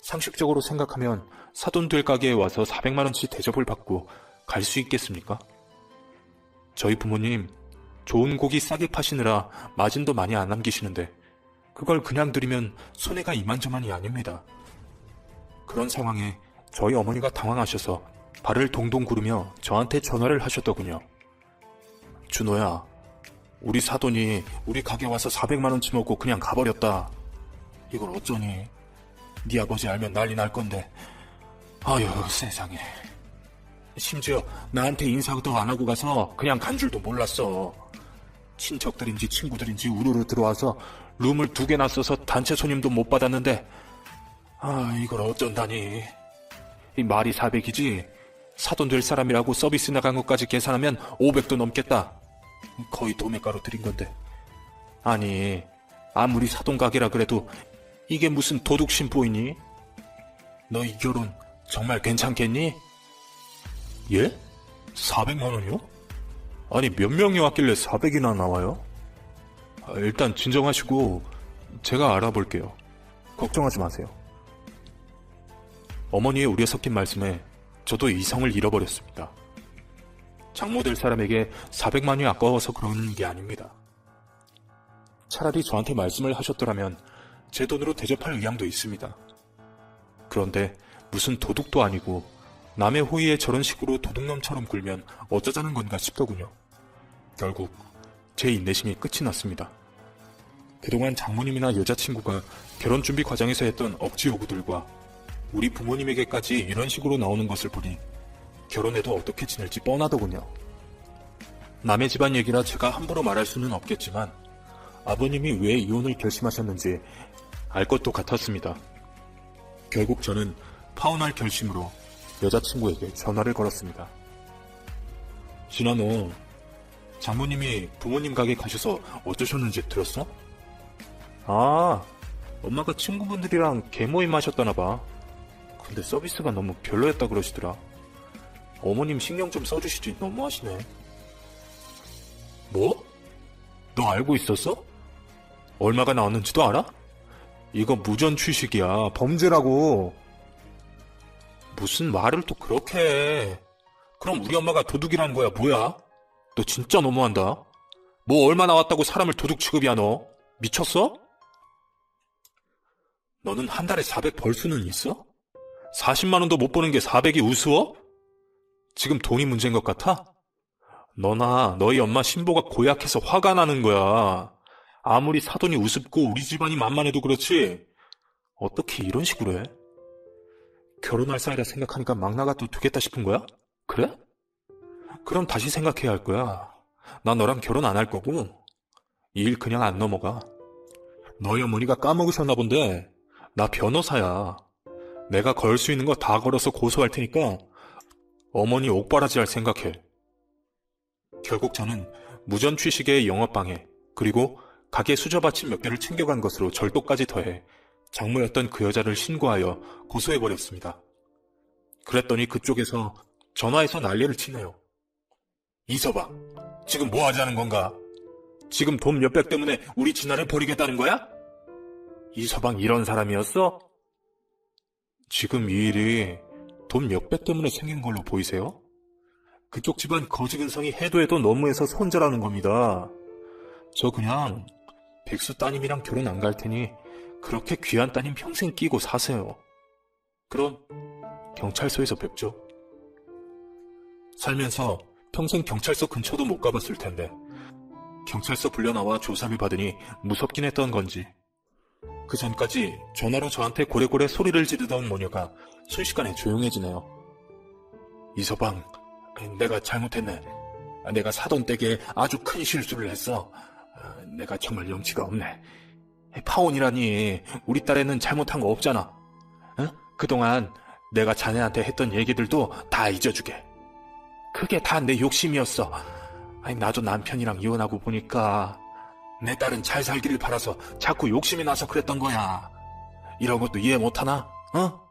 상식적으로 생각하면 사돈들 가게에 와서 400만원치 대접을 받고 갈 수 있겠습니까? 저희 부모님 좋은 고기 싸게 파시느라 마진도 많이 안 남기시는데 그걸 그냥 드리면 손해가 이만저만이 아닙니다. 그런 상황에 저희 어머니가 당황하셔서 발을 동동 구르며 저한테 전화를 하셨더군요. 준호야, 우리 사돈이 우리 가게 와서 400만원치 먹고 그냥 가버렸다. 이걸 어쩌니? 네 아버지 알면 난리 날 건데. 아유, 세상에. 심지어 나한테 인사도 안 하고 가서 그냥 간 줄도 몰랐어. 친척들인지 친구들인지 우르르 들어와서 룸을 2개나 써서 단체 손님도 못 받았는데 이걸 어쩐다니. 이 말이 400이지 사돈 될 사람이라고 서비스 나간 것까지 계산하면 500도 넘겠다. 거의 도매가로 드린 건데. 아니, 아무리 사돈 가게라 그래도 이게 무슨 도둑 신보이니? 너 이 결혼 정말 괜찮겠니? 예? 400만원이요? 아니, 몇 명이 왔길래 400이나 나와요? 일단 진정하시고 제가 알아볼게요. 걱정하지 마세요. 어머니의 우려 섞인 말씀에 저도 이성을 잃어버렸습니다. 장모 될 사람에게 400만이 아까워서 그러는 게 아닙니다. 차라리 저한테 말씀을 하셨더라면 제 돈으로 대접할 의향도 있습니다. 그런데 무슨 도둑도 아니고 남의 호의에 저런 식으로 도둑놈처럼 굴면 어쩌자는 건가 싶더군요. 결국 제 인내심이 끝이 났습니다. 그동안 장모님이나 여자친구가 결혼 준비 과정에서 했던 억지 요구들과 우리 부모님에게까지 이런 식으로 나오는 것을 보니 결혼해도 어떻게 지낼지 뻔하더군요. 남의 집안 얘기라 제가 함부로 말할 수는 없겠지만 아버님이 왜 이혼을 결심하셨는지 알 것도 같았습니다. 결국 저는 파혼할 결심으로 여자친구에게 전화를 걸었습니다. 진아, 너 장모님이 부모님 가게 가셔서 어쩌셨는지 들었어? 아, 엄마가 친구분들이랑 개모임 하셨다나 봐. 근데 서비스가 너무 별로였다 그러시더라. 어머님 신경 좀 써주시지. 너무하시네. 뭐? 너 알고 있었어? 얼마가 나왔는지도 알아? 이거 무전 취식이야. 범죄라고. 무슨 말을 또 그렇게 해. 그럼 우리 엄마가 도둑이라는 거야, 뭐야? 너 진짜 너무한다. 뭐 얼마 나왔다고 사람을 도둑 취급이야, 너? 미쳤어? 너는 한 달에 400 벌 수는 있어? 40만 원도 못 버는 게 400이 우스워? 지금 돈이 문제인 것 같아? 너나 너희 엄마 신보가 고약해서 화가 나는 거야. 아무리 사돈이 우습고 우리 집안이 만만해도 그렇지. 어떻게 이런 식으로 해? 결혼할 사이라 생각하니까 막 나가 또 두겠다 싶은 거야? 그래? 그럼 다시 생각해야 할 거야. 나 너랑 결혼 안 할 거고 이 일 그냥 안 넘어가. 너희 어머니가 까먹으셨나 본데 나 변호사야. 내가 걸 수 있는 거 다 걸어서 고소할 테니까 어머니 옥바라지 할 생각해. 결국 저는 무전 취식의 영업방해 그리고 가게 수저받침 몇 개를 챙겨간 것으로 절도까지 더해 장모였던 그 여자를 신고하여 고소해버렸습니다. 그랬더니 그쪽에서 전화해서 난리를 치네요. 이서방, 지금 뭐 하자는 건가? 지금 돈 몇백 때문에 우리 진아를 버리겠다는 거야? 이서방 이런 사람이었어? 지금 이 일이 돈 몇백 때문에 생긴 걸로 보이세요? 그쪽 집안 거지근성이 해도 해도 너무해서 손절하는 겁니다. 저 그냥 백수 따님이랑 결혼 안 갈 테니 그렇게 귀한 따님 평생 끼고 사세요. 그럼 경찰서에서 뵙죠. 살면서 평생 경찰서 근처도 못 가봤을 텐데 경찰서 불려나와 조사를 받으니 무섭긴 했던 건지 그 전까지 전화로 저한테 고래고래 소리를 지르던 모녀가 순식간에 조용해지네요. 이서방, 내가 잘못했네. 내가 사돈 댁에 아주 큰 실수를 했어. 내가 정말 염치가 없네. 파혼이라니 우리 딸애는 잘못한 거 없잖아. 응? 그동안 내가 자네한테 했던 얘기들도 다 잊어주게. 그게 다 내 욕심이었어. 나도 남편이랑 이혼하고 보니까 내 딸은 잘 살기를 바라서 자꾸 욕심이 나서 그랬던 거야. 이런 것도 이해 못하나? 어?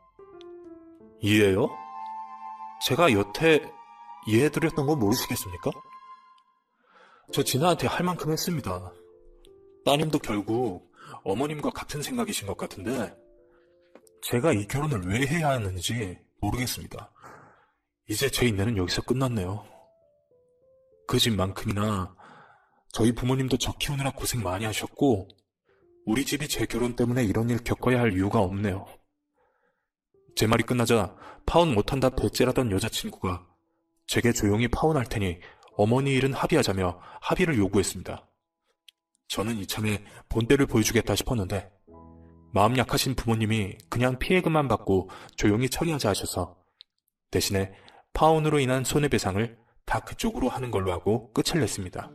이해요? 제가 여태 이해해드렸던 거 모르시겠습니까? 저 진아한테 할 만큼 했습니다. 따님도 결국 어머님과 같은 생각이신 것 같은데 제가 이 결혼을 왜 해야 하는지 모르겠습니다. 이제 제 인내는 여기서 끝났네요. 그 집만큼이나 저희 부모님도 저 키우느라 고생 많이 하셨고 우리 집이 제 결혼 때문에 이런 일 겪어야 할 이유가 없네요. 제 말이 끝나자 파혼 못한다 배째라던 여자친구가 제게 조용히 파혼할 테니 어머니 일은 합의하자며 합의를 요구했습니다. 저는 이참에 본때를 보여주겠다 싶었는데 마음 약하신 부모님이 그냥 피해금만 받고 조용히 처리하자 하셔서 대신에 파혼으로 인한 손해배상을 다 그쪽으로 하는 걸로 하고 끝을 냈습니다.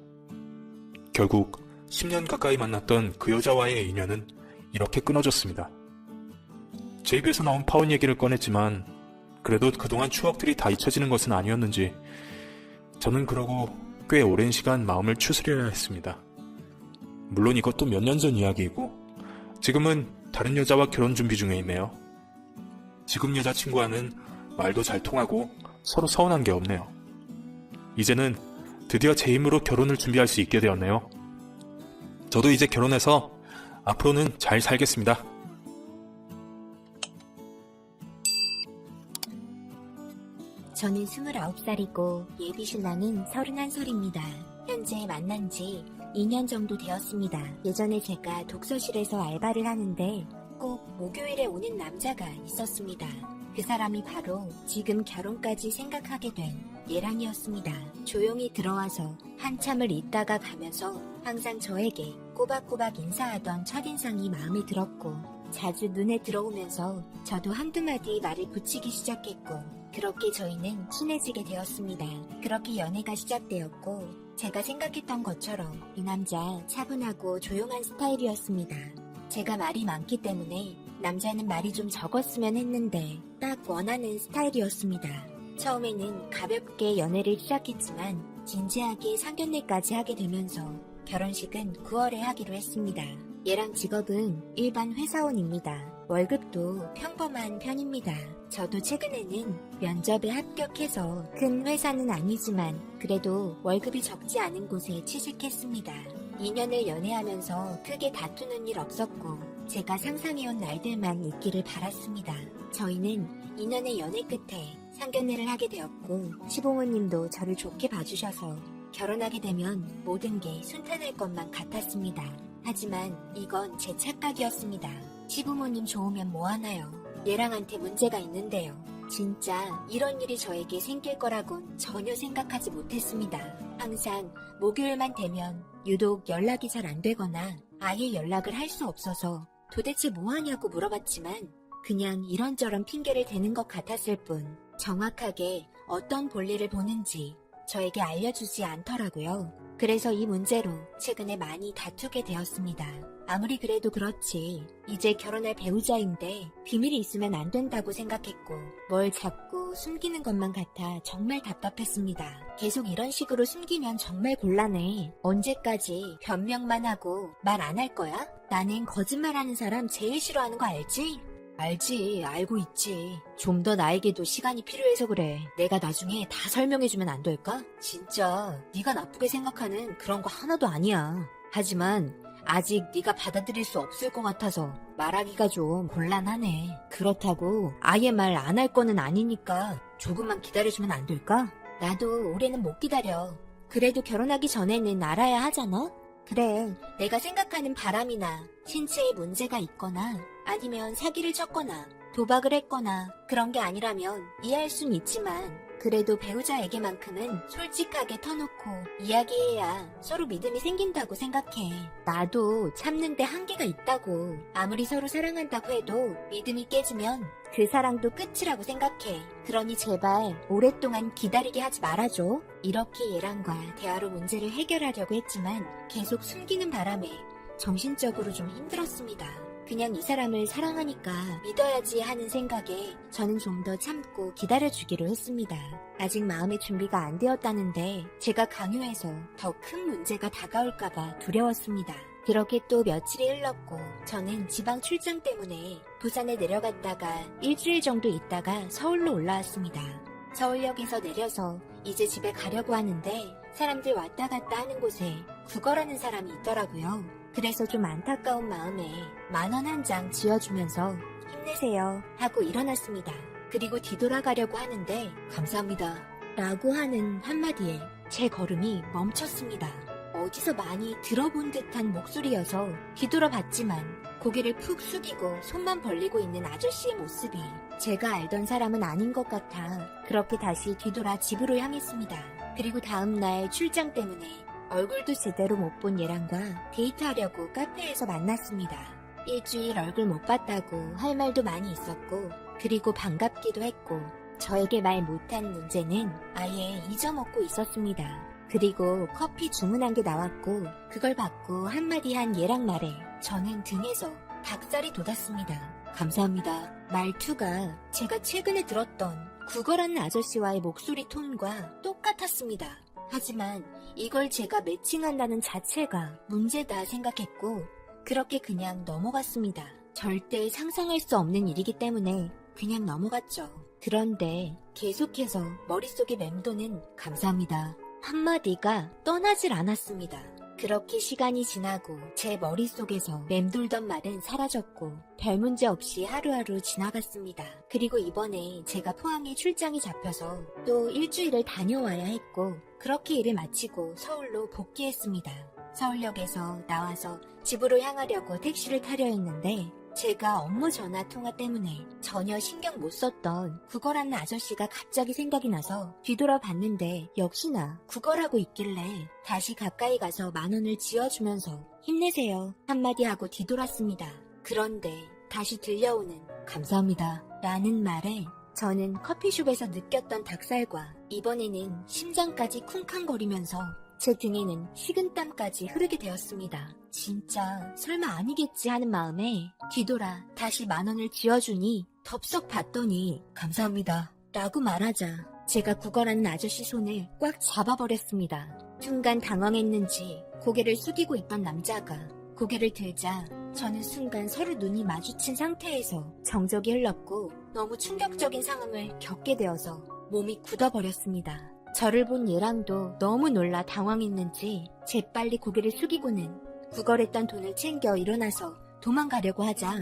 결국 10년 가까이 만났던 그 여자와의 인연은 이렇게 끊어졌습니다. 제 입에서 나온 파혼 얘기를 꺼냈지만 그래도 그동안 추억들이 다 잊혀지는 것은 아니었는지 저는 그러고 꽤 오랜 시간 마음을 추스려야 했습니다. 물론 이것도 몇 년 전 이야기이고 지금은 다른 여자와 결혼 준비 중에 있네요. 지금 여자친구와는 말도 잘 통하고 서로 서운한 게 없네요. 이제는 드디어 제 힘으로 결혼을 준비할 수 있게 되었네요. 저도 이제 결혼해서 앞으로는 잘 살겠습니다. 저는 29살이고 예비 신랑은 31살입니다. 현재 만난 지 2년 정도 되었습니다. 예전에 제가 독서실에서 알바를 하는데 꼭 목요일에 오는 남자가 있었습니다. 그 사람이 바로 지금 결혼까지 생각하게 된 얘랑이었습니다. 조용히 들어와서 한참을 있다가 가면서 항상 저에게 꼬박꼬박 인사하던 첫인상이 마음에 들었고 자주 눈에 들어오면서 저도 한두 마디 말을 붙이기 시작했고 그렇게 저희는 친해지게 되었습니다. 그렇게 연애가 시작되었고 제가 생각했던 것처럼 이 남자 차분하고 조용한 스타일이었습니다. 제가 말이 많기 때문에 남자는 말이 좀 적었으면 했는데 딱 원하는 스타일이었습니다. 처음에는 가볍게 연애를 시작했지만 진지하게 상견례까지 하게 되면서 결혼식은 9월에 하기로 했습니다. 얘랑 직업은 일반 회사원입니다. 월급도 평범한 편입니다. 저도 최근에는 면접에 합격해서 큰 회사는 아니지만 그래도 월급이 적지 않은 곳에 취직했습니다. 2년을 연애하면서 크게 다투는 일 없었고 제가 상상해온 날들만 있기를 바랐습니다. 저희는 2년의 연애 끝에 상견례를 하게 되었고 시부모님도 저를 좋게 봐주셔서 결혼하게 되면 모든 게 순탄할 것만 같았습니다. 하지만 이건 제 착각이었습니다. 시부모님 좋으면 뭐하나요? 얘랑한테 문제가 있는데요. 진짜 이런 일이 저에게 생길 거라곤 전혀 생각하지 못했습니다. 항상 목요일만 되면 유독 연락이 잘 안 되거나 아예 연락을 할 수 없어서 도대체 뭐하냐고 물어봤지만 그냥 이런저런 핑계를 대는 것 같았을 뿐 정확하게 어떤 볼일을 보는지 저에게 알려주지 않더라고요. 그래서 이 문제로 최근에 많이 다투게 되었습니다. 아무리 그래도 그렇지 이제 결혼할 배우자인데 비밀이 있으면 안 된다고 생각했고 뭘 자꾸 숨기는 것만 같아 정말 답답했습니다. 계속 이런 식으로 숨기면 정말 곤란해. 언제까지 변명만 하고 말 안 할 거야? 나는 거짓말하는 사람 제일 싫어하는 거 알지? 알지, 알고 있지. 좀 더 나에게도 시간이 필요해서 그래. 내가 나중에 다 설명해주면 안 될까? 진짜 네가 나쁘게 생각하는 그런 거 하나도 아니야. 하지만 아직 네가 받아들일 수 없을 것 같아서 말하기가 좀 곤란하네. 그렇다고 아예 말 안 할 거는 아니니까 조금만 기다려주면 안 될까? 나도 올해는 못 기다려. 그래도 결혼하기 전에는 알아야 하잖아? 그래, 내가 생각하는 바람이나 신체에 문제가 있거나 아니면 사기를 쳤거나 도박을 했거나 그런 게 아니라면 이해할 순 있지만 그래도 배우자에게만큼은 솔직하게 터놓고 이야기해야 서로 믿음이 생긴다고 생각해. 나도 참는데 한계가 있다고. 아무리 서로 사랑한다고 해도 믿음이 깨지면 그 사랑도 끝이라고 생각해. 그러니 제발 오랫동안 기다리게 하지 말아줘. 이렇게 얘랑과 대화로 문제를 해결하려고 했지만 계속 숨기는 바람에 정신적으로 좀 힘들었습니다. 그냥 이 사람을 사랑하니까 믿어야지 하는 생각에 저는 좀 더 참고 기다려주기로 했습니다. 아직 마음의 준비가 안 되었다는데 제가 강요해서 더 큰 문제가 다가올까봐 두려웠습니다. 그렇게 또 며칠이 흘렀고 저는 지방 출장 때문에 부산에 내려갔다가 일주일 정도 있다가 서울로 올라왔습니다. 서울역에서 내려서 이제 집에 가려고 하는데 사람들 왔다 갔다 하는 곳에 국어라는 사람이 있더라고요. 그래서 좀 안타까운 마음에 10,000원 한 장 지어주면서 힘내세요 하고 일어났습니다. 그리고 뒤돌아가려고 하는데 감사합니다 라고 하는 한마디에 제 걸음이 멈췄습니다. 어디서 많이 들어본 듯한 목소리여서 뒤돌아봤지만 고개를 푹 숙이고 손만 벌리고 있는 아저씨의 모습이 제가 알던 사람은 아닌 것 같아 그렇게 다시 뒤돌아 집으로 향했습니다. 그리고 다음날 출장 때문에 얼굴도 제대로 못 본 얘랑과 데이트하려고 카페에서 만났습니다. 일주일 얼굴 못 봤다고 할 말도 많이 있었고 그리고 반갑기도 했고 저에게 말 못한 문제는 아예 잊어먹고 있었습니다. 그리고 커피 주문한 게 나왔고 그걸 받고 한마디 한 얘랑 말에 저는 등에서 닭살이 돋았습니다. 감사합니다. 말투가 제가 최근에 들었던 국어라는 아저씨와의 목소리 톤과 똑같았습니다. 하지만 이걸 제가 매칭한다는 자체가 문제다 생각했고 그렇게 그냥 넘어갔습니다. 절대 상상할 수 없는 일이기 때문에 그냥 넘어갔죠. 그런데 계속해서 머릿속에 맴도는 감사합니다 한마디가 떠나질 않았습니다. 그렇게 시간이 지나고 제 머릿속에서 맴돌던 말은 사라졌고 별 문제 없이 하루하루 지나갔습니다. 그리고 이번에 제가 포항에 출장이 잡혀서 또 일주일을 다녀와야 했고 그렇게 일을 마치고 서울로 복귀했습니다. 서울역에서 나와서 집으로 향하려고 택시를 타려 했는데 제가 업무 전화 통화 때문에 전혀 신경 못 썼던 국어라는 아저씨가 갑자기 생각이 나서 뒤돌아 봤는데 역시나 국어라고 있길래 다시 가까이 가서 10,000원을 쥐어주면서 힘내세요 한마디 하고 뒤돌았습니다. 그런데 다시 들려오는 감사합니다 라는 말에 저는 커피숍에서 느꼈던 닭살과 이번에는 심장까지 쿵쾅거리면서 제 등에는 식은땀까지 흐르게 되었습니다. 진짜 설마 아니겠지 하는 마음에 뒤돌아 다시 10,000원을 쥐어주니 덥석 봤더니 감사합니다 라고 말하자 제가 국어라는 아저씨 손을 꽉 잡아버렸습니다. 순간 당황했는지 고개를 숙이고 있던 남자가 고개를 들자 저는 순간 서로 눈이 마주친 상태에서 정적이 흘렀고 너무 충격적인 상황을 겪게 되어서 몸이 굳어버렸습니다. 저를 본 얘랑도 너무 놀라 당황했는지 재빨리 고개를 숙이고는 구걸했던 돈을 챙겨 일어나서 도망가려고 하자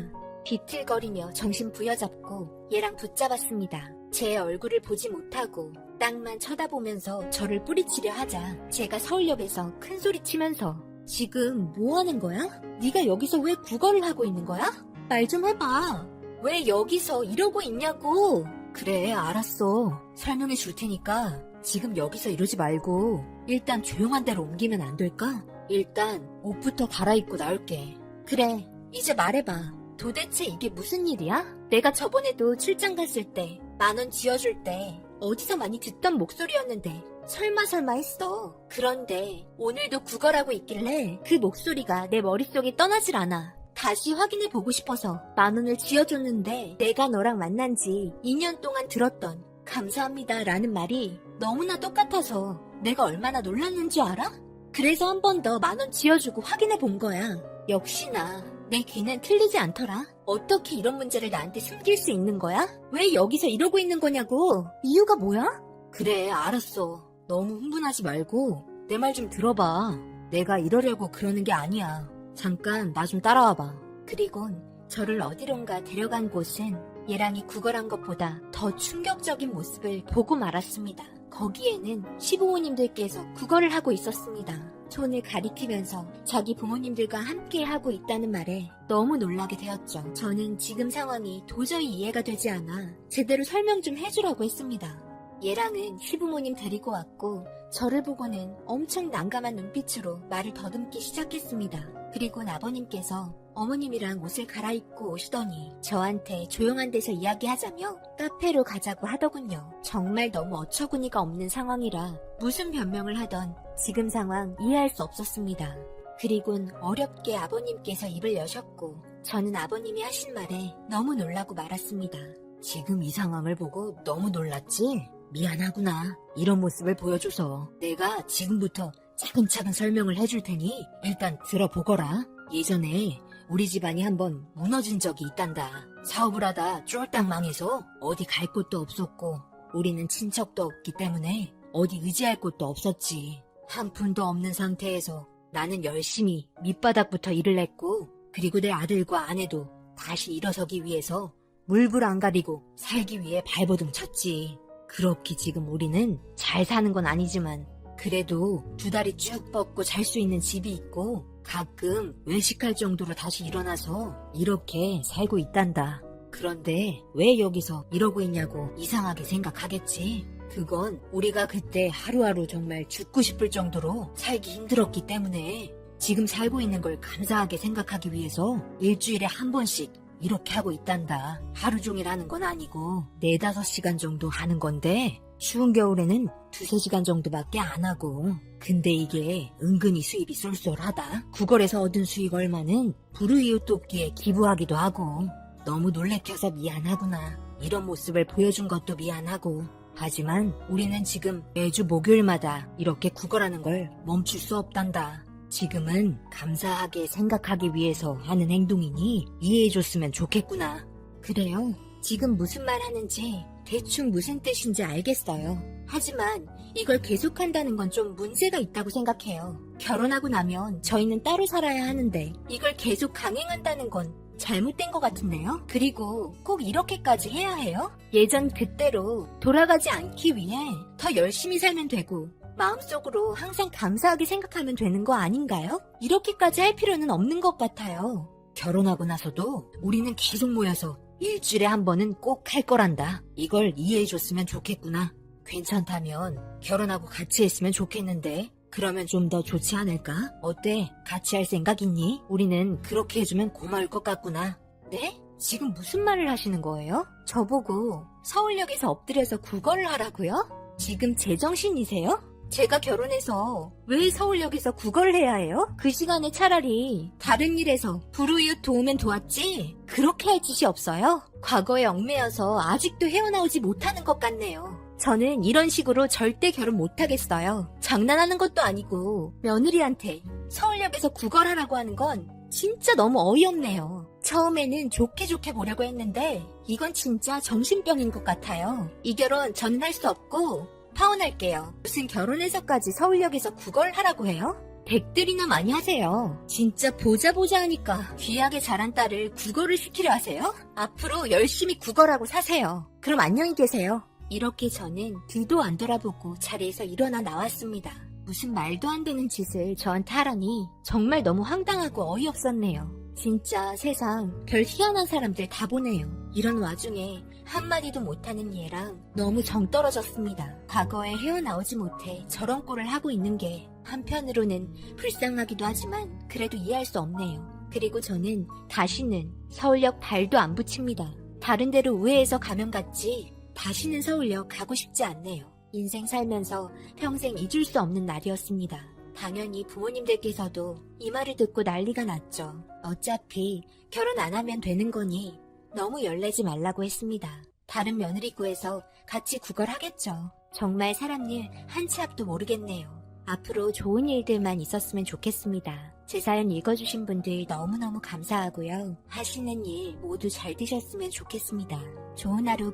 비틀거리며 정신 부여잡고 얘랑 붙잡았습니다. 제 얼굴을 보지 못하고 땅만 쳐다보면서 저를 뿌리치려 하자 제가 서울역에서 큰 소리 치면서 지금 뭐 하는 거야? 네가 여기서 왜 구걸을 하고 있는 거야? 말 좀 해봐. 왜 여기서 이러고 있냐고. 그래 알았어. 설명해 줄 테니까 지금 여기서 이러지 말고 일단 조용한 데로 옮기면 안 될까? 일단 옷부터 갈아입고 나올게. 그래 이제 말해봐. 도대체 이게 무슨 일이야? 내가 저번에도 출장 갔을 때 10,000원 쥐어줄 때 어디서 많이 듣던 목소리였는데 설마 했어. 그런데 오늘도 구걸하고 있길래 그 목소리가 내 머릿속에 떠나질 않아. 다시 확인해보고 싶어서 10,000원을 쥐어줬는데 내가 너랑 만난 지 2년 동안 들었던 감사합니다 라는 말이 너무나 똑같아서 내가 얼마나 놀랐는지 알아? 그래서 한 번 더 10,000원 쥐어주고 확인해본 거야. 역시나 내 귀는 틀리지 않더라. 어떻게 이런 문제를 나한테 숨길 수 있는 거야? 왜 여기서 이러고 있는 거냐고. 이유가 뭐야? 그래 알았어. 너무 흥분하지 말고 내 말 좀 들어봐. 내가 이러려고 그러는 게 아니야. 잠깐 나 좀 따라와봐. 그리곤 저를 어디론가 데려간 곳은 얘랑이 구걸한 것보다 더 충격적인 모습을 보고 말았습니다. 거기에는 시부모님들께서 구걸을 하고 있었습니다. 손을 가리키면서 자기 부모님들과 함께 하고 있다는 말에 너무 놀라게 되었죠. 저는 지금 상황이 도저히 이해가 되지 않아 제대로 설명 좀 해주라고 했습니다. 얘랑은 시부모님 데리고 왔고 저를 보고는 엄청 난감한 눈빛으로 말을 더듬기 시작했습니다. 그리고 아버님께서 어머님이랑 옷을 갈아입고 오시더니 저한테 조용한 데서 이야기하자며 카페로 가자고 하더군요. 정말 너무 어처구니가 없는 상황이라 무슨 변명을 하던 지금 상황 이해할 수 없었습니다. 그리곤 어렵게 아버님께서 입을 여셨고 저는 아버님이 하신 말에 너무 놀라고 말았습니다. 지금 이 상황을 보고 너무 놀랐지? 미안하구나. 이런 모습을 보여줘서 내가 지금부터 차근차근 설명을 해줄 테니 일단 들어보거라. 예전에 우리 집안이 한번 무너진 적이 있단다. 사업을 하다 쫄딱 망해서 어디 갈 곳도 없었고 우리는 친척도 없기 때문에 어디 의지할 곳도 없었지. 한 푼도 없는 상태에서 나는 열심히 밑바닥부터 일을 했고 그리고 내 아들과 아내도 다시 일어서기 위해서 물불 안 가리고 살기 위해 발버둥 쳤지. 그렇게 지금 우리는 잘 사는 건 아니지만 그래도 2다리 쭉 뻗고 잘 수 있는 집이 있고 가끔 외식할 정도로 다시 일어나서 이렇게 살고 있단다. 그런데 왜 여기서 이러고 있냐고 이상하게 생각하겠지. 그건 우리가 그때 하루하루 정말 죽고 싶을 정도로 살기 힘들었기 때문에 지금 살고 있는 걸 감사하게 생각하기 위해서 일주일에 한 번씩 이렇게 하고 있단다. 하루 종일 하는 건 아니고 4-5시간 정도 하는 건데 추운 겨울에는 2-3시간 정도밖에 안 하고 근데 이게 은근히 수입이 쏠쏠하다. 구걸에서 얻은 수익 얼마는 불우이웃 돕기에 기부하기도 하고 너무 놀래켜서 미안하구나. 이런 모습을 보여준 것도 미안하고 하지만 우리는 지금 매주 목요일마다 이렇게 구걸하는 걸 멈출 수 없단다. 지금은 감사하게 생각하기 위해서 하는 행동이니 이해해줬으면 좋겠구나. 그래요. 지금 무슨 말 하는지 대충 무슨 뜻인지 알겠어요. 하지만 이걸 계속한다는 건 좀 문제가 있다고 생각해요. 결혼하고 나면 저희는 따로 살아야 하는데 이걸 계속 강행한다는 건 잘못된 것 같은데요? 그리고 꼭 이렇게까지 해야 해요? 예전 그때로 돌아가지 않기 위해 더 열심히 살면 되고 마음속으로 항상 감사하게 생각하면 되는 거 아닌가요? 이렇게까지 할 필요는 없는 것 같아요. 결혼하고 나서도 우리는 계속 모여서 일주일에 한 번은 꼭 할 거란다. 이걸 이해해줬으면 좋겠구나. 괜찮다면 결혼하고 같이 했으면 좋겠는데 그러면 좀 더 좋지 않을까? 어때? 같이 할 생각 있니? 우리는 그렇게 해주면 고마울 것 같구나. 네? 지금 무슨 말을 하시는 거예요? 저보고 서울역에서 엎드려서 구걸을 하라고요? 지금 제정신이세요? 제가 결혼해서 왜 서울역에서 구걸을 해야 해요? 그 시간에 차라리 다른 일에서 불우이웃 도우면 도왔지? 그렇게 할 짓이 없어요? 과거에 얽매여서 아직도 헤어나오지 못하는 것 같네요. 저는 이런 식으로 절대 결혼 못하겠어요. 장난하는 것도 아니고 며느리한테 서울역에서 구걸하라고 하는 건 진짜 너무 어이없네요. 처음에는 좋게 보려고 했는데 이건 진짜 정신병인 것 같아요. 이 결혼 저는 할 수 없고 파혼할게요. 무슨 결혼해서까지 서울역에서 구걸하라고 해요? 백들이나 많이 하세요. 진짜 보자 하니까 귀하게 자란 딸을 구걸을 시키려 하세요? 앞으로 열심히 구걸하고 사세요. 그럼 안녕히 계세요. 이렇게 저는 뒤도 안 돌아보고 자리에서 일어나 나왔습니다. 무슨 말도 안 되는 짓을 저한테 하라니 정말 너무 황당하고 어이없었네요. 진짜 세상 별 희한한 사람들 다 보네요. 이런 와중에 한마디도 못하는 얘랑 너무 정 떨어졌습니다. 과거에 헤어나오지 못해 저런 꼴을 하고 있는 게 한편으로는 불쌍하기도 하지만 그래도 이해할 수 없네요. 그리고 저는 다시는 서울역 발도 안 붙입니다. 다른 데로 우회해서 가면 갔지 다시는 서울역 가고 싶지 않네요. 인생 살면서 평생 잊을 수 없는 날이었습니다. 당연히 부모님들께서도 이 말을 듣고 난리가 났죠. 어차피 결혼 안 하면 되는 거니 너무 열내지 말라고 했습니다. 다른 며느리 구해서 같이 구걸하겠죠. 정말 사람 일 한 치 앞도 모르겠네요. 앞으로 좋은 일들만 있었으면 좋겠습니다. 제 사연 읽어주신 분들 너무너무 감사하고요. 하시는 일 모두 잘 되셨으면 좋겠습니다. 좋은 하루